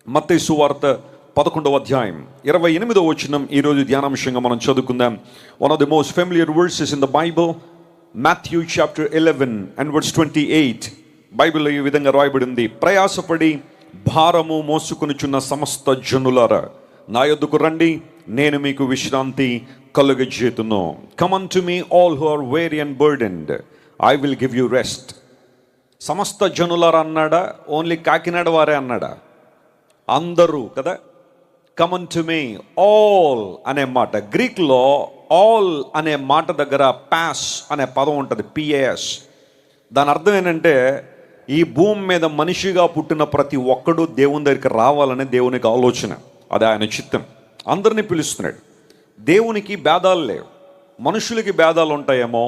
మత్తయి సువార్త 11వ అధ్యాయం 28వ వచనం ఈరోజు ధ్యానాంశంగా మనం చదువుకుందాం. One of the most familiar verses in the Bible, Matthew chapter 11 and verse 28. బైబిల్లో ఈ విధంగా రాయబడింది: ప్రయాసపడి భారము మోసుకొనుచున్న సమస్త జనులారా, నా యొద్దకు రండి, నేను మీకు విశ్రాంతి కలుగజేతును. Come unto me all who are weary and burdened, I will give you rest. సమస్త జనులారా అన్నాడా? ఓన్లీ కాకినాడ వారే అన్నాడా? అందరూ కదా. Come unto me all అనే మాట, గ్రీక్లో ఆల్ అనే మాట దగ్గర పాస్ అనే పదం ఉంటుంది, పిఏఎస్. దాని అర్థం ఏంటంటే, ఈ భూమి మీద మనిషిగా పుట్టిన ప్రతి ఒక్కడు దేవుని దగ్గరికి రావాలనే దేవునికి ఆలోచన, అది ఆయన చిత్తం. అందరినీ పిలుస్తున్నాడు. దేవునికి భేదాలు లేవు. మనుషులకి భేదాలు ఉంటాయేమో,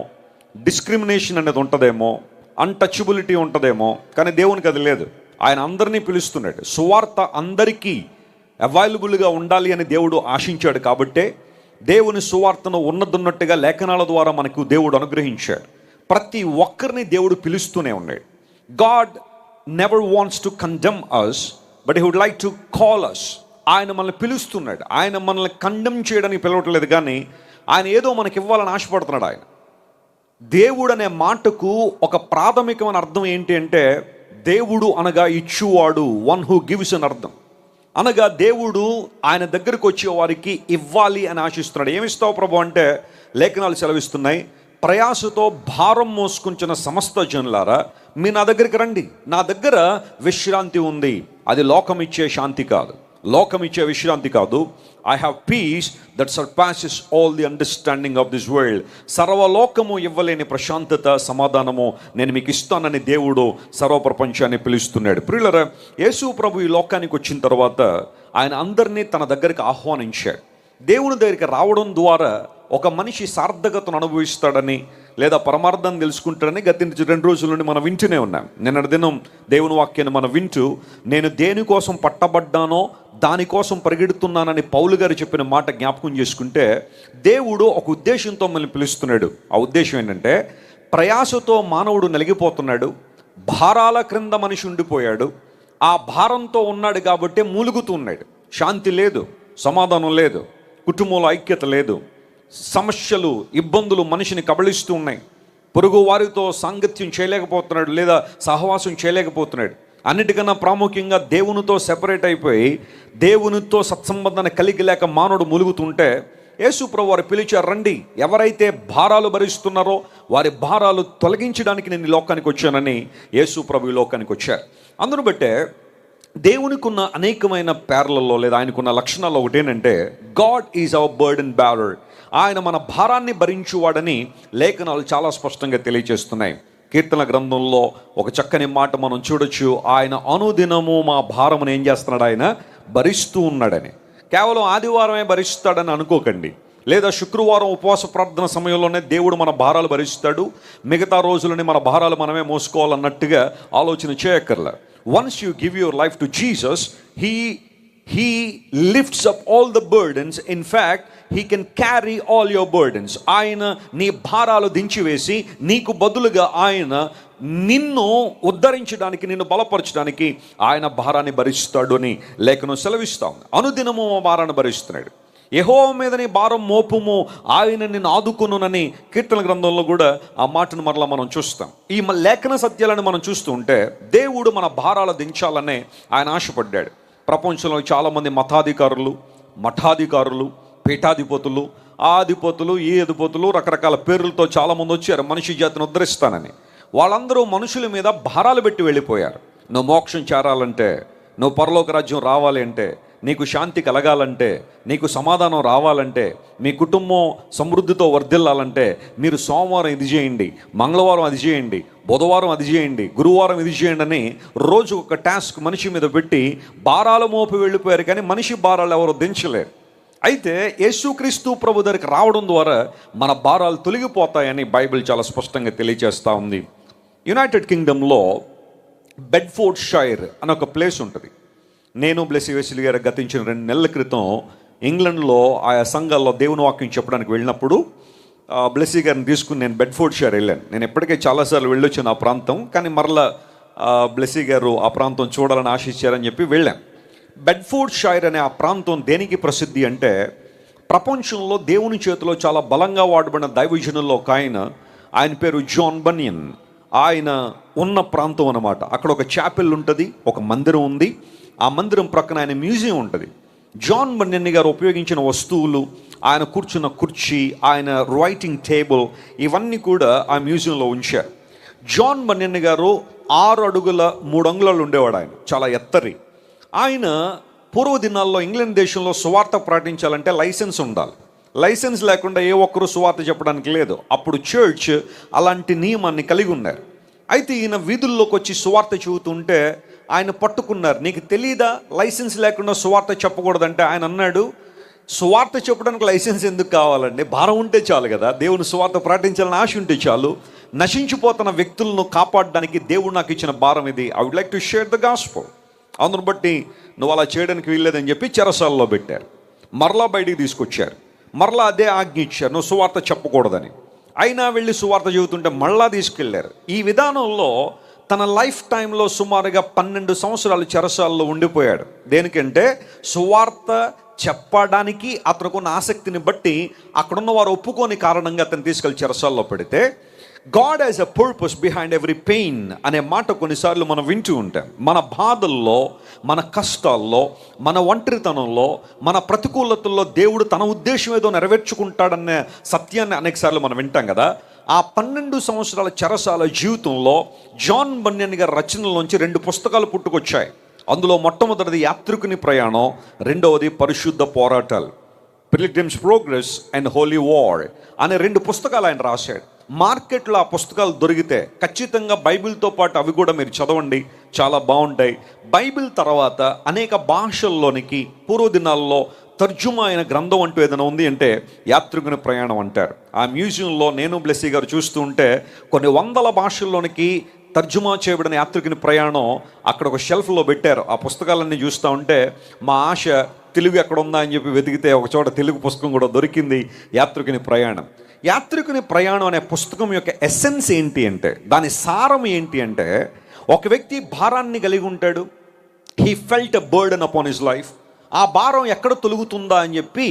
డిస్క్రిమినేషన్ అనేది ఉంటుందేమో, అన్టచబిలిటీ ఉంటుందేమో, కానీ దేవునికి అది లేదు. ఆయన అందరినీ పిలుస్తున్నాడు. సువార్త అందరికీ అవైలబుల్గా ఉండాలి అని దేవుడు ఆశించాడు. కాబట్టే దేవుని సువార్తను ఉన్నట్టుగా లేఖనాల ద్వారా మనకు దేవుడు అనుగ్రహించాడు. ప్రతి ఒక్కరిని దేవుడు పిలుస్తూనే ఉన్నాడు. God never wants to condemn us, but he would like to call us. ఆయన మనల్ని పిలుస్తున్నాడు. ఆయన మనల్ని కండెమ్ చేయడానికి పిలవట్లేదు, కానీ ఆయన ఏదో మనకి ఇవ్వాలని ఆశపడుతున్నాడు. ఆయన దేవుడు అనే మాటకు ఒక ప్రాథమికమైన అర్థం ఏంటి అంటే, దేవుడు అనగా ఇచ్చువాడు, వన్ హూ గివ్స్ అని అర్థం. అనగా దేవుడు ఆయన దగ్గరకు వచ్చే వారికి ఇవ్వాలి అని ఆశిస్తున్నాడు. ఏమిస్తావు ప్రభు అంటే, లేఖనాలు సెలవిస్తున్నాయి, ప్రయాసతో భారం మోసుకుంటున్న సమస్త జనులారా, మీ నా దగ్గరికి రండి, నా దగ్గర విశ్రాంతి ఉంది. అది లోకం ఇచ్చే శాంతి కాదు, లోకం ఇచ్చే విశ్రాంతి కాదు. I have peace that surpasses all the understanding of this world. సర్వలోకము ఇవ్వలేని ప్రశాంతత, సమాధానము నేను మీకు ఇస్తానని దేవుడు సర్వప్రపంచాన్ని పిలుస్తున్నాడు. ప్రియులారా, యేసు ప్రభు ఈ లోకానికి వచ్చిన తర్వాత ఆయన అందరినీ తన దగ్గరికి ఆహ్వానించాడు. దేవుని దగ్గరికి రావడం ద్వారా ఒక మనిషి సార్థకతను అనుభవిస్తాడని, లేదా పరమార్థం తెలుసుకుంటాడని గత 2 రోజుల నుండి మనం వింటూనే ఉన్నాం. నిన్నటి దినం దేవుని వాక్యాన్ని మనం వింటూ, నేను దేనికోసం పట్టబడ్డానో దానికోసం పరిగెడుతున్నానని పౌలు గారు చెప్పిన మాట జ్ఞాపకం చేసుకుంటే, దేవుడు ఒక ఉద్దేశంతో మనల్ని పిలుస్తున్నాడు. ఆ ఉద్దేశం ఏంటంటే, ప్రయాసతో మానవుడు నలిగిపోతున్నాడు, భారాల క్రింద మనిషి ఉండిపోయాడు. ఆ భారంతో ఉన్నాడు కాబట్టి మూలుగుతున్నాడు. శాంతి లేదు, సమాధానం లేదు, కుటుంబంలో ఐక్యత లేదు, సమస్యలు, ఇబ్బందులు మనిషిని కబళిస్తూ ఉన్నాయి. పొరుగు వారితో సాంగత్యం చేయలేకపోతున్నాడు, లేదా సహవాసం చేయలేకపోతున్నాడు. అన్నిటికన్నా ప్రాముఖ్యంగా దేవునితో సెపరేట్ అయిపోయి దేవునితో సత్సంబంధాన్ని కలిగి లేక మానవుడు ములుగుతుంటే, యేసు ప్రభు వారు పిలిచారు, రండి, ఎవరైతే భారాలు భరిస్తున్నారో వారి భారాలు తొలగించడానికి నేను ఈ లోకానికి వచ్చానని యేసు ప్రభు ఈ లోకానికి వచ్చారు. అందును బట్టే దేవునికి ఉన్న అనేకమైన పేర్లలో, లేదా ఆయనకున్న లక్షణాల్లో ఒకటేనంటే, God is our burden bearer. ఆయన మన భారాన్ని భరించువాడని లేఖనాలు చాలా స్పష్టంగా తెలియజేస్తున్నాయి. కీర్తన గ్రంథంలో ఒక చక్కని మాట మనం చూడొచ్చు, ఆయన అనుదినము మా భారమును ఏం చేస్తున్నాడు? ఆయన భరిస్తూ ఉన్నాడని. కేవలం ఆదివారమే భరిస్తాడని అనుకోకండి, లేదా శుక్రవారం ఉపవాస ప్రార్థన సమయంలోనే దేవుడు మన భారాలు భరిస్తాడు, మిగతా రోజులని మన భారాలు మనమే మోసుకోవాలన్నట్టుగా ఆలోచన చేయక్కర్లా. Once you give your life to Jesus, he lifts up all the burdens. In fact, he can carry all your burdens. ఆయన నీ భారాలు దించివేసి నీకు బదులుగా ఆయన నిన్ను ఉద్ధరించడానికి, నిన్ను బలపరచడానికి ఆయన భారాన్ని భరిస్తాడు అని లేఖనం సెలవిస్తాం. అనుదినము భారాన్ని భరిస్తున్నాడు. యెహోవా మీద నీ భారం మోపుము, ఆయన నిన్ను ఆదుకొనునని కీర్తన గ్రంథంలో కూడా ఆ మాటను మరలా మనం చూస్తాం. ఈ లేఖన సత్యాలను మనం చూస్తూ ఉంటే, దేవుడు మన భారాలు దించాలనే ఆయన ఆశపడ్డాడు. ప్రపంచంలో చాలామంది మతాధికారులు, మఠాధికారులు, పీఠాధిపతులు, ఆ అధిపతులు, ఈ అధిపతులు, రకరకాల పేర్లతో చాలామంది వచ్చారు మనిషి జాతిని ఉద్ధరిస్తానని. వాళ్ళందరూ మనుషుల మీద భారాలు పెట్టి వెళ్ళిపోయారు. నువ్వు మోక్షం చేరాలంటే, నువ్వు పరలోక రాజ్యం రావాలి అంటే, నీకు శాంతి కలగాలంటే, నీకు సమాధానం రావాలంటే, మీ కుటుంబం సమృద్ధితో వర్ధిల్లాలంటే, మీరు సోమవారం ఇది చేయండి, మంగళవారం అది చేయండి, బుధవారం అది చేయండి, గురువారం ఇది చేయండి అని రోజు ఒక టాస్క్ మనిషి మీద పెట్టి భారాలు మోపి వెళ్ళిపోయారు. కానీ మనిషి భారాలు ఎవరు దించలేరు. అయితే యేసుక్రీస్తు ప్రభు దగ్గరికి రావడం ద్వారా మన భారాలు తొలగిపోతాయని బైబిల్ చాలా స్పష్టంగా తెలియజేస్తూ ఉంది. యునైటెడ్ కింగ్డమ్లో బెడ్ఫోర్డ్ షైర్ అని ఒక ప్లేస్ ఉంటుంది. నేను బ్లెస్సీ వెస్లీ గారు గతించిన 2 నెలల క్రితం ఇంగ్లాండ్లో ఆయా సంఘాల్లో దేవుని వాక్యం చెప్పడానికి వెళ్ళినప్పుడు బ్లెస్సీ గారిని తీసుకుని నేను బెడ్ఫోర్డ్ షైర్ వెళ్ళాను. నేను ఎప్పటికే చాలాసార్లు వెళ్ళొచ్చాను ఆ ప్రాంతం, కానీ మరలా బ్లెస్సీ గారు ఆ ప్రాంతం చూడాలని ఆశించారని చెప్పి వెళ్ళాను. బెడ్ఫోర్డ్ షైర్ అనే ఆ ప్రాంతం దేనికి ప్రసిద్ధి అంటే, ప్రపంచంలో దేవుని చేతిలో చాలా బలంగా వాడబడిన దైవజనుల్లో ఒక ఆయన పేరు జాన్ బనియన్. ఆయన ఉన్న ప్రాంతం అన్నమాట. అక్కడ ఒక చాపెల్ ఉంటుంది, ఒక మందిరం ఉంది. ఆ మందిరం ప్రక్కన ఆయన మ్యూజియం ఉంటుంది. జాన్ బనియన్ గారు ఉపయోగించిన వస్తువులు, ఆయన కూర్చున్న కుర్చీ, ఆయన రైటింగ్ టేబుల్, ఇవన్నీ కూడా ఆ మ్యూజియంలో ఉంచారు. జాన్ బనియన్ గారు 6 అడుగుల 3 అంగుళాలు ఉండేవాడు. ఆయన చాలా ఎత్తరి. ఆయన పూర్వ దినాల్లో ఇంగ్లాండ్ దేశంలో సువార్త ప్రకటించాలంటే లైసెన్స్ ఉండాలి. లైసెన్స్ లేకుండా ఏ ఒక్కరూ సువార్త చెప్పడానికి లేదు. అప్పుడు చర్చ్ అలాంటి నియమాన్ని కలిగి ఉన్నారు. అయితే ఈయన వీధుల్లోకి వచ్చి సువార్త చెబుతుంటే ఆయన పట్టుకున్నారు. నీకు తెలీదా లైసెన్స్ లేకుండా సువార్త చెప్పకూడదంటే ఆయన అన్నాడు, సువార్త చెప్పడానికి లైసెన్స్ ఎందుకు కావాలండి? భారం ఉంటే చాలు కదా. దేవుని సువార్త ప్రకటించాలని ఆశ ఉంటే చాలు. నశించిపోతున్న వ్యక్తులను కాపాడడానికి దేవుడు నాకు ఇచ్చిన భారం ఇది. I would like to share the gospel. అందును బట్టి నువ్వు అలా చేయడానికి వీల్లేదని చెప్పి చెరసాలలో పెట్టారు. మరలా బయటికి తీసుకొచ్చారు. మరలా అదే ఆజ్ఞ ఇచ్చారు, నువ్వు సువార్త చెప్పకూడదని. అయినా వెళ్ళి సువార్త చెబుతుంటే మళ్ళా తీసుకెళ్లారు. ఈ విధానంలో తన లైఫ్ టైంలో సుమారుగా 12 సంవత్సరాలు చెరసాలలో ఉండిపోయాడు. దేనికంటే సువార్త చెప్పడానికి అతనుకున్న ఆసక్తిని బట్టి అక్కడున్న వారు ఒప్పుకోని కారణంగా అతను తీసుకెళ్లి చెరసాలలో పెడితే, God has a purpose behind every pain అనే మాట కొన్నిసార్లు మనం వింటూ ఉంటాం. మన బాధల్లో, మన కష్టాల్లో, మన ఒంటరితనంలో, మన ప్రతికూలతల్లో దేవుడు తన ఉద్దేశం ఏదో నెరవేర్చుకుంటాడనే సత్యాన్ని అనేకసార్లు మనం వింటాం కదా. ఆ 12 సంవత్సరాల చెరసాల జీవితంలో జాన్ బనియన్ గారి రచనలోంచి 2 పుస్తకాలు పుట్టుకొచ్చాయి. అందులో మొట్టమొదటిది యాత్రికుని ప్రయాణం, రెండవది పరిశుద్ధ పోరాటాలు, Pilgrim's Progress and Holy War అనే 2 పుస్తకాలు ఆయన రాశాడు. మార్కెట్లో ఆ పుస్తకాలు దొరికితే ఖచ్చితంగా బైబిల్తో పాటు అవి కూడా మీరు చదవండి, చాలా బాగుంటాయి. బైబిల్ తర్వాత అనేక భాషల్లోనికి పూర్వ దినాల్లో తర్జుమా అయిన గ్రంథం అంటూ ఏదైనా ఉంది అంటే యాత్రికుని ప్రయాణం అంటారు. ఆ మ్యూజియంలో నేను బ్లెస్సీ గారు చూస్తూ ఉంటే కొన్ని 100 భాషల్లోనికి తర్జుమా చేయబడిన యాత్రికుని ప్రయాణం అక్కడ ఒక షెల్ఫ్లో పెట్టారు. ఆ పుస్తకాలన్నీ చూస్తూ ఉంటే మా ఆశ తెలుగు ఎక్కడ ఉందా అని చెప్పి వెతికితే ఒక చోట తెలుగు పుస్తకం కూడా దొరికింది, యాత్రికుని ప్రయాణం. యాత్రికుని ప్రయాణం అనే పుస్తకం యొక్క ఎసెన్స్ ఏంటి అంటే, దాని సారం ఏంటి అంటే, ఒక వ్యక్తి భారాన్ని కలిగి ఉంటాడు. He felt a burden upon his life. ఆ భారం ఎక్కడ తొలుగుతుందా అని చెప్పి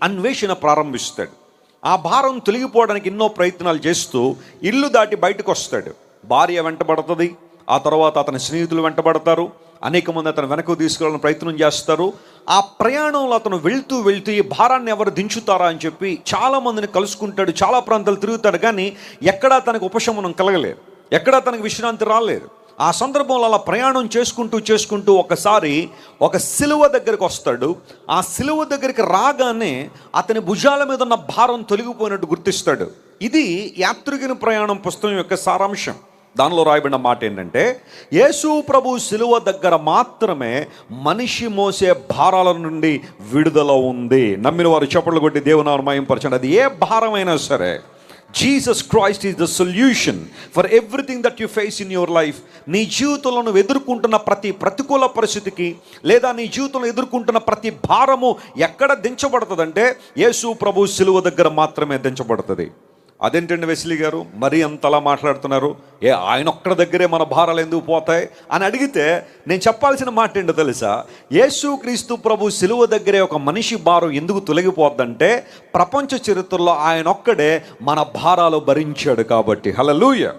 అన్వేషణ ప్రారంభిస్తాడు. ఆ భారం తొలగిపోవడానికి ఎన్నో ప్రయత్నాలు చేస్తూ ఇల్లు దాటి బయటకు వస్తాడు. భార్య వెంటబడుతుంది, ఆ తర్వాత అతని స్నేహితులు వెంటబడతారు, అనేక మంది అతను వెనక్కు తీసుకెళ్ళడానికి ప్రయత్నం చేస్తారు. ఆ ప్రయాణంలో అతను వెళ్తూ ఈ భారాన్ని ఎవరు దించుతారా అని చెప్పి చాలా మందిని కలుసుకుంటాడు, చాలా ప్రాంతాలు తిరుగుతాడు. కానీ ఎక్కడా తనకు ఉపశమనం కలగలేదు, ఎక్కడా తనకు విశ్రాంతి రాలేదు. ఆ సందర్భంలో అలా ప్రయాణం చేసుకుంటూ ఒకసారి ఒక సిలువ దగ్గరికి వస్తాడు. ఆ సిలువ దగ్గరికి రాగానే అతని భుజాల మీద ఉన్న భారం తొలగిపోయినట్టు గుర్తిస్తాడు. ఇది యాత్రికుని ప్రయాణం పుస్తకం యొక్క సారాంశం. దానిలో రాయబడిన మాట ఏంటంటే, యేసు ప్రభు సిలువ దగ్గర మాత్రమే మనిషి మోసే భారాల నుండి విడుదల ఉంది. నమ్మిన వారు చప్పట్లు కొట్టి దేవుని మహిమపరచండి. అది ఏ భారమైనా సరే, Jesus Christ is the solution for everything that you face in your life. నీ జీవితంలో నువ్వు ఎదుర్కొంటున్న ప్రతి ప్రతికూల పరిస్థితికి, లేదా నీ జీవితంలో ఎదుర్కొంటున్న ప్రతి భారము ఎక్కడ దించబడుతుందంటే యేసు ప్రభు సిలువ దగ్గర మాత్రమే దించబడుతుంది. అదేంటండి వెస్లీ గారు మరీ అంతలా మాట్లాడుతున్నారు, ఆయన ఒక్కడ దగ్గరే మన భారాలు ఎందుకు పోతాయి అని అడిగితే నేను చెప్పాల్సిన మాట ఏంటో తెలుసా? యేసుక్రీస్తు ప్రభు సిలువ దగ్గరే ఒక మనిషి భారం ఎందుకు తొలగిపోద్దంటే, ప్రపంచ చరిత్రలో ఆయన ఒక్కడే మన భారాలు భరించాడు కాబట్టి. Hallelujah.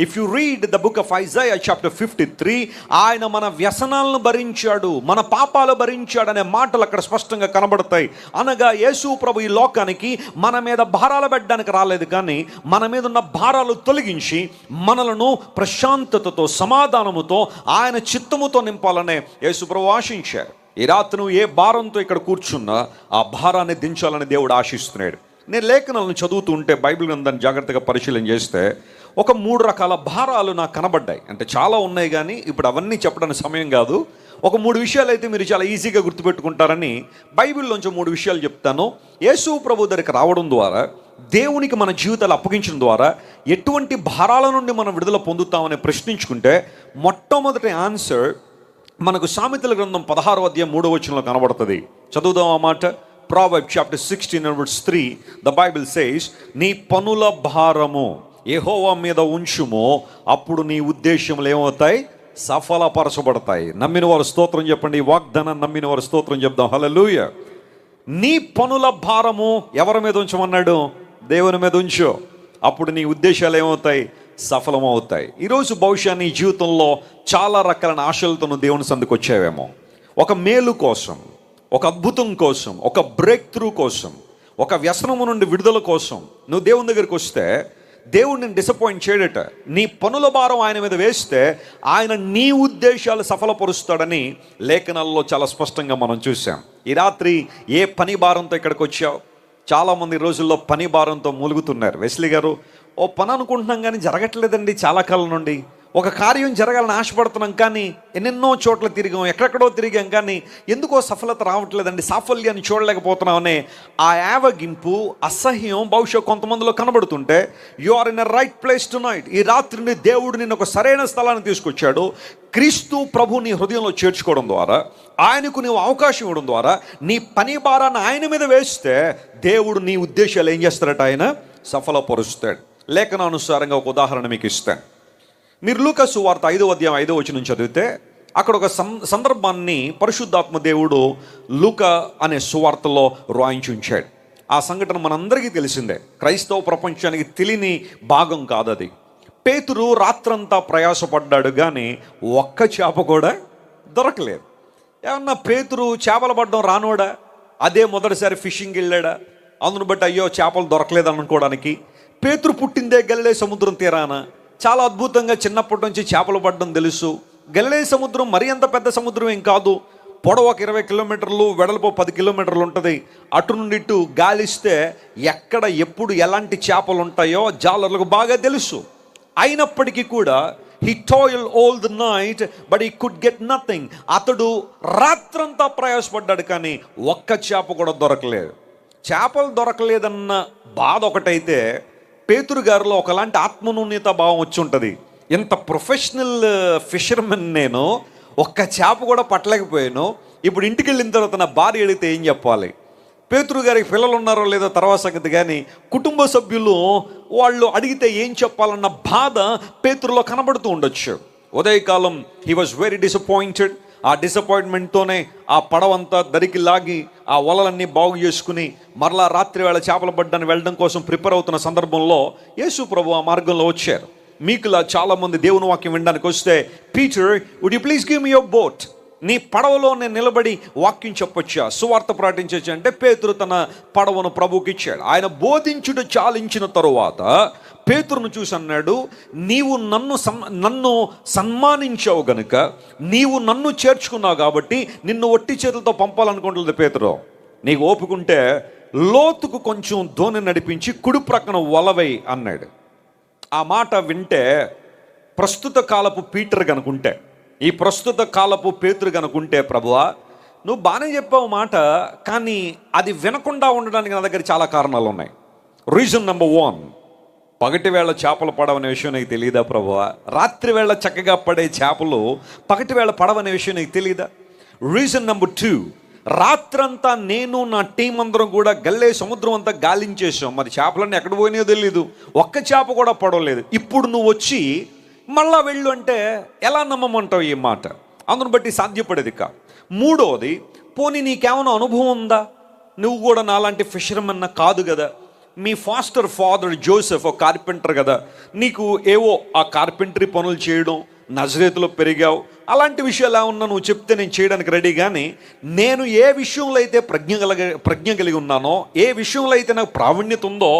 If you read the book of Isaiah chapter 53, ఆయన మన వ్యసనాలను భరించాడు, మన పాపాలు భరించాడు అనే మాటలు అక్కడ స్పష్టంగా కనబడతాయి. అనగా యేసు ప్రభు ఈ లోకానికి మన మీద భారాలు పెట్టడానికి రాలేదు, కానీ మన మీద ఉన్న భారాలు తొలగించి మనలను ప్రశాంతతతో, సమాధానముతో, ఆయన చిత్తముతో నింపాలనే యేసు ప్రభు ఆశించారు. ఈ రాత్రి నువ్వు ఏ భారంతో ఇక్కడ కూర్చున్నా ఆ భారాన్ని దించాలని దేవుడు ఆశిస్తున్నాడు. నేను లేఖనాలను చదువుతూ ఉంటే, బైబిల్ గ్రంథాన్ని జాగ్రత్తగా పరిశీలన చేస్తే ఒక 3 రకాల భారాలు నాకు కనబడ్డాయి. అంటే చాలా ఉన్నాయి, కానీ ఇప్పుడు అవన్నీ చెప్పడానికి సమయం కాదు. ఒక 3 విషయాలు అయితే మీరు చాలా ఈజీగా గుర్తుపెట్టుకుంటారని బైబిల్లోంచి 3 విషయాలు చెప్తాను. యేసు ప్రభు దగ్గరికి రావడం ద్వారా, దేవునికి మన జీవితాలు అప్పగించడం ద్వారా ఎటువంటి భారాల నుండి మనం విడుదల పొందుతామని ప్రశ్నించుకుంటే, మొట్టమొదటి ఆన్సర్ మనకు సామెతల గ్రంథం 16వ అధ్యాయం 3వ వచనంలో కనబడుతుంది. చదువుదాం ఆ మాట. Proverbs chapter 16 and verse 3, the Bible says, నీ పనుల భారము యెహోవా మీద ఉంచుము, అప్పుడు నీ ఉద్దేశములు ఏమవుతాయి? సఫలపరచబడతాయి. నమ్మిన వారు స్తోత్రం చెప్పండి. ఈ వాగ్దానాన్ని నమ్మిన వారు స్తోత్రం చెప్దాం. హల్లెలూయా. నీ పనుల భారము ఎవరి మీద ఉంచమన్నాడు? దేవుని మీద ఉంచు. అప్పుడు నీ ఉద్దేశాలు ఏమవుతాయి? సఫలమవుతాయి. ఈరోజు బహుశా నీ జీవితంలో చాలా రకాల ఆశలతో నువ్వు దేవుని సందుకు వచ్చావేమో. ఒక మేలు కోసం, ఒక అద్భుతం కోసం, ఒక బ్రేక్ త్రూ కోసం, ఒక వ్యసనము నుండి విడుదల కోసం నువ్వు దేవుని దగ్గరికి వస్తే దేవుడు నేను డిసప్పాయింట్ చేయడట. నీ పనుల భారం ఆయన మీద వేస్తే ఆయన నీ ఉద్దేశాలు సఫలపరుస్తాడని లేఖనాల్లో చాలా స్పష్టంగా మనం చూసాం. ఈ రాత్రి ఏ పని భారంతో ఇక్కడికి వచ్చావు? చాలామంది రోజుల్లో పని భారంతో మూలుగుతున్నారు. వెస్లీ గారు, ఓ పని అనుకుంటున్నాం కానీ జరగట్లేదండి చాలా కాలం నుండి. ఒక కార్యం జరగాలని ఆశపడుతున్నాం కానీ ఎన్నెన్నో చోట్ల తిరిగాం, ఎక్కడెక్కడో తిరిగాం కానీ ఎందుకో సఫలత రావట్లేదండి, సాఫల్యాన్ని చూడలేకపోతున్నామనే ఆ యావగింపు, అసహ్యం బహుశా కొంతమందిలో కనబడుతుంటే you are in a right place tonight. ఈ రాత్రిని దేవుడు నిన్ను ఒక సరైన స్థలాన్ని తీసుకొచ్చాడు. క్రీస్తు ప్రభు నీ హృదయంలో చేర్చుకోవడం ద్వారా, ఆయనకు నీవు అవకాశం ఇవ్వడం ద్వారా నీ పని భారాన్ని ఆయన మీద వేస్తే దేవుడు నీ ఉద్దేశాలు ఏం చేస్తాడట? ఆయన సఫలపరుస్తాడు. లేఖనానుసారంగా ఒక ఉదాహరణ మీకు ఇస్తాను. మీరు లూకా సువార్త 5వ అధ్యాయం 5వ వచనం చదివితే అక్కడ ఒక సందర్భాన్ని పరిశుద్ధాత్మ దేవుడు లూకా అనే సువార్తలో రాయించి ఉంచాడు. ఆ సంఘటన మనందరికీ తెలిసిందే, క్రైస్తవ ప్రపంచానికి తెలియని భాగం కాదు అది. పేతురు రాత్రంతా ప్రయాసపడ్డాడు కానీ ఒక్క చేప కూడా దొరకలేదు. ఏమన్నా పేతురు చేపలు పడ్డం రానోడా? అదే మొదటిసారి ఫిషింగ్ వెళ్ళాడా? అందును బట్టి అయ్యో చేపలు దొరకలేదు అనుకోవడానికి. పేతురు పుట్టిందే గలిలే సముద్రం తీరాన. చాలా అద్భుతంగా చిన్నప్పటి నుంచి చేపలు పడడం తెలుసు. గలిలే సముద్రం మరి అంత పెద్ద సముద్రం ఏం కాదు. పొడవు ఒక 20 కిలోమీటర్లు, వెడల్పు 10 కిలోమీటర్లు ఉంటుంది. అటు నుండి ఇటు గాలిస్తే ఎక్కడ ఎప్పుడు ఎలాంటి చేపలు ఉంటాయో జాలర్లకు బాగా తెలుసు. అయినప్పటికీ కూడా he toiled all the night but he could get nothing. అతడు రాత్రంతా ప్రయాసపడ్డాడు కానీ ఒక్క చేప కూడా దొరకలేదు. చేపలు దొరకలేదన్న బాధ ఒకటైతే పేతురు గారిలో ఒకలాంటి ఆత్మన్యూన్యత భావం వచ్చి ఉంటుంది. ఎంత ప్రొఫెషనల్ ఫిషర్మెన్ నేను, ఒక్క చేప కూడా పట్టలేకపోయాను. ఇప్పుడు ఇంటికి వెళ్ళిన తర్వాత నా భార్య అడిగితే ఏం చెప్పాలి? పేతురు గారికి పిల్లలు ఉన్నారో లేదో తర్వాత సంగతి, కానీ కుటుంబ సభ్యులు వాళ్ళు అడిగితే ఏం చెప్పాలన్న బాధ పేతురులో కనబడుతూ ఉండొచ్చు. ఉదయకాలం హీ వాజ్ వెరీ డిసప్పాయింటెడ్. ఆ డిసప్పాయింట్మెంట్తోనే ఆ పడవంతా దరికి లాగి ఆ వలలన్నీ బాగు చేసుకుని మరలా రాత్రి వేళ చేపల పడ్డానికి వెళ్ళడం కోసం ప్రిపేర్ అవుతున్న సందర్భంలో యేసు ప్రభు ఆ మార్గంలో వచ్చారు. మీకులా చాలామంది దేవుని వాక్యం వినడానికి వస్తే, Peter would you please give me your boat, నీ పడవలో నేను నిలబడి వాక్యం చెప్పొచ్చా, సువార్త ప్రకటించొచ్చా అంటే పేతురు తన పడవను ప్రభువుకి ఇచ్చాడు. ఆయన బోధించుట చాలించిన తరువాత పేతురును చూసి అన్నాడు, నీవు నన్ను సన్మానించావు గనుక, నీవు నన్ను చేర్చుకున్నావు కాబట్టి నిన్ను ఒట్టి చేతులతో పంపాలనుకుంటుంది పేతురు. నీకు ఓపుకుంటే లోతుకు కొంచెం దోణి నడిపించి కుడి ప్రక్కన వలవై అన్నాడు. ఆ మాట వింటే ప్రస్తుత కాలపు పీటర్ కనుకుంటే, ఈ ప్రస్తుత కాలపు పేతురు కనుకుంటే, ప్రభువా నువ్వు బాగానే చెప్పావు మాట, కానీ అది వినకుండా ఉండడానికి నా దగ్గర చాలా కారణాలు ఉన్నాయి. రీజన్ నెంబర్ 1, పగటి వేళ చేపలు పడవనే విషయం నీకు తెలియదా ప్రభువా? రాత్రి వేళ చక్కగా పడే చేపలు పగటి వేళ పడవనే విషయం నీకు తెలియదా? రీజన్ నెంబర్ 2, రాత్రంతా నేను నా టీం అందరం కూడా గల్లే సముద్రం అంతా గాలించేసాం, మరి చేపలన్నీ ఎక్కడ పోయినాయో తెలీదు, ఒక్క చేప కూడా పడవలేదు. ఇప్పుడు నువ్వు వచ్చి మళ్ళా వెళ్ళు అంటే ఎలా నమ్మమంటావు ఈ మాట? అందును బట్టి సాధ్యపడేది కా. 3వది, పోనీ నీకేమైనా అనుభవం ఉందా? నువ్వు కూడా నాలాంటి ఫిషర్మన్ కాదు కదా. మీ ఫాదర్ జోసెఫ్ ఒక కార్పెంటర్ కదా, నీకు ఏవో ఆ కార్పెంటరీ పనులు చేయడం, నజరేతులో పెరిగావు, అలాంటి విషయాలు ఏమన్నా నువ్వు చెప్తే నేను చేయడానికి రెడీ. కానీ నేను ఏ విషయంలో అయితే ప్రజ్ఞ కలిగి ఉన్నానో, ఏ విషయంలో అయితే నాకు ప్రావీణ్యత ఉందో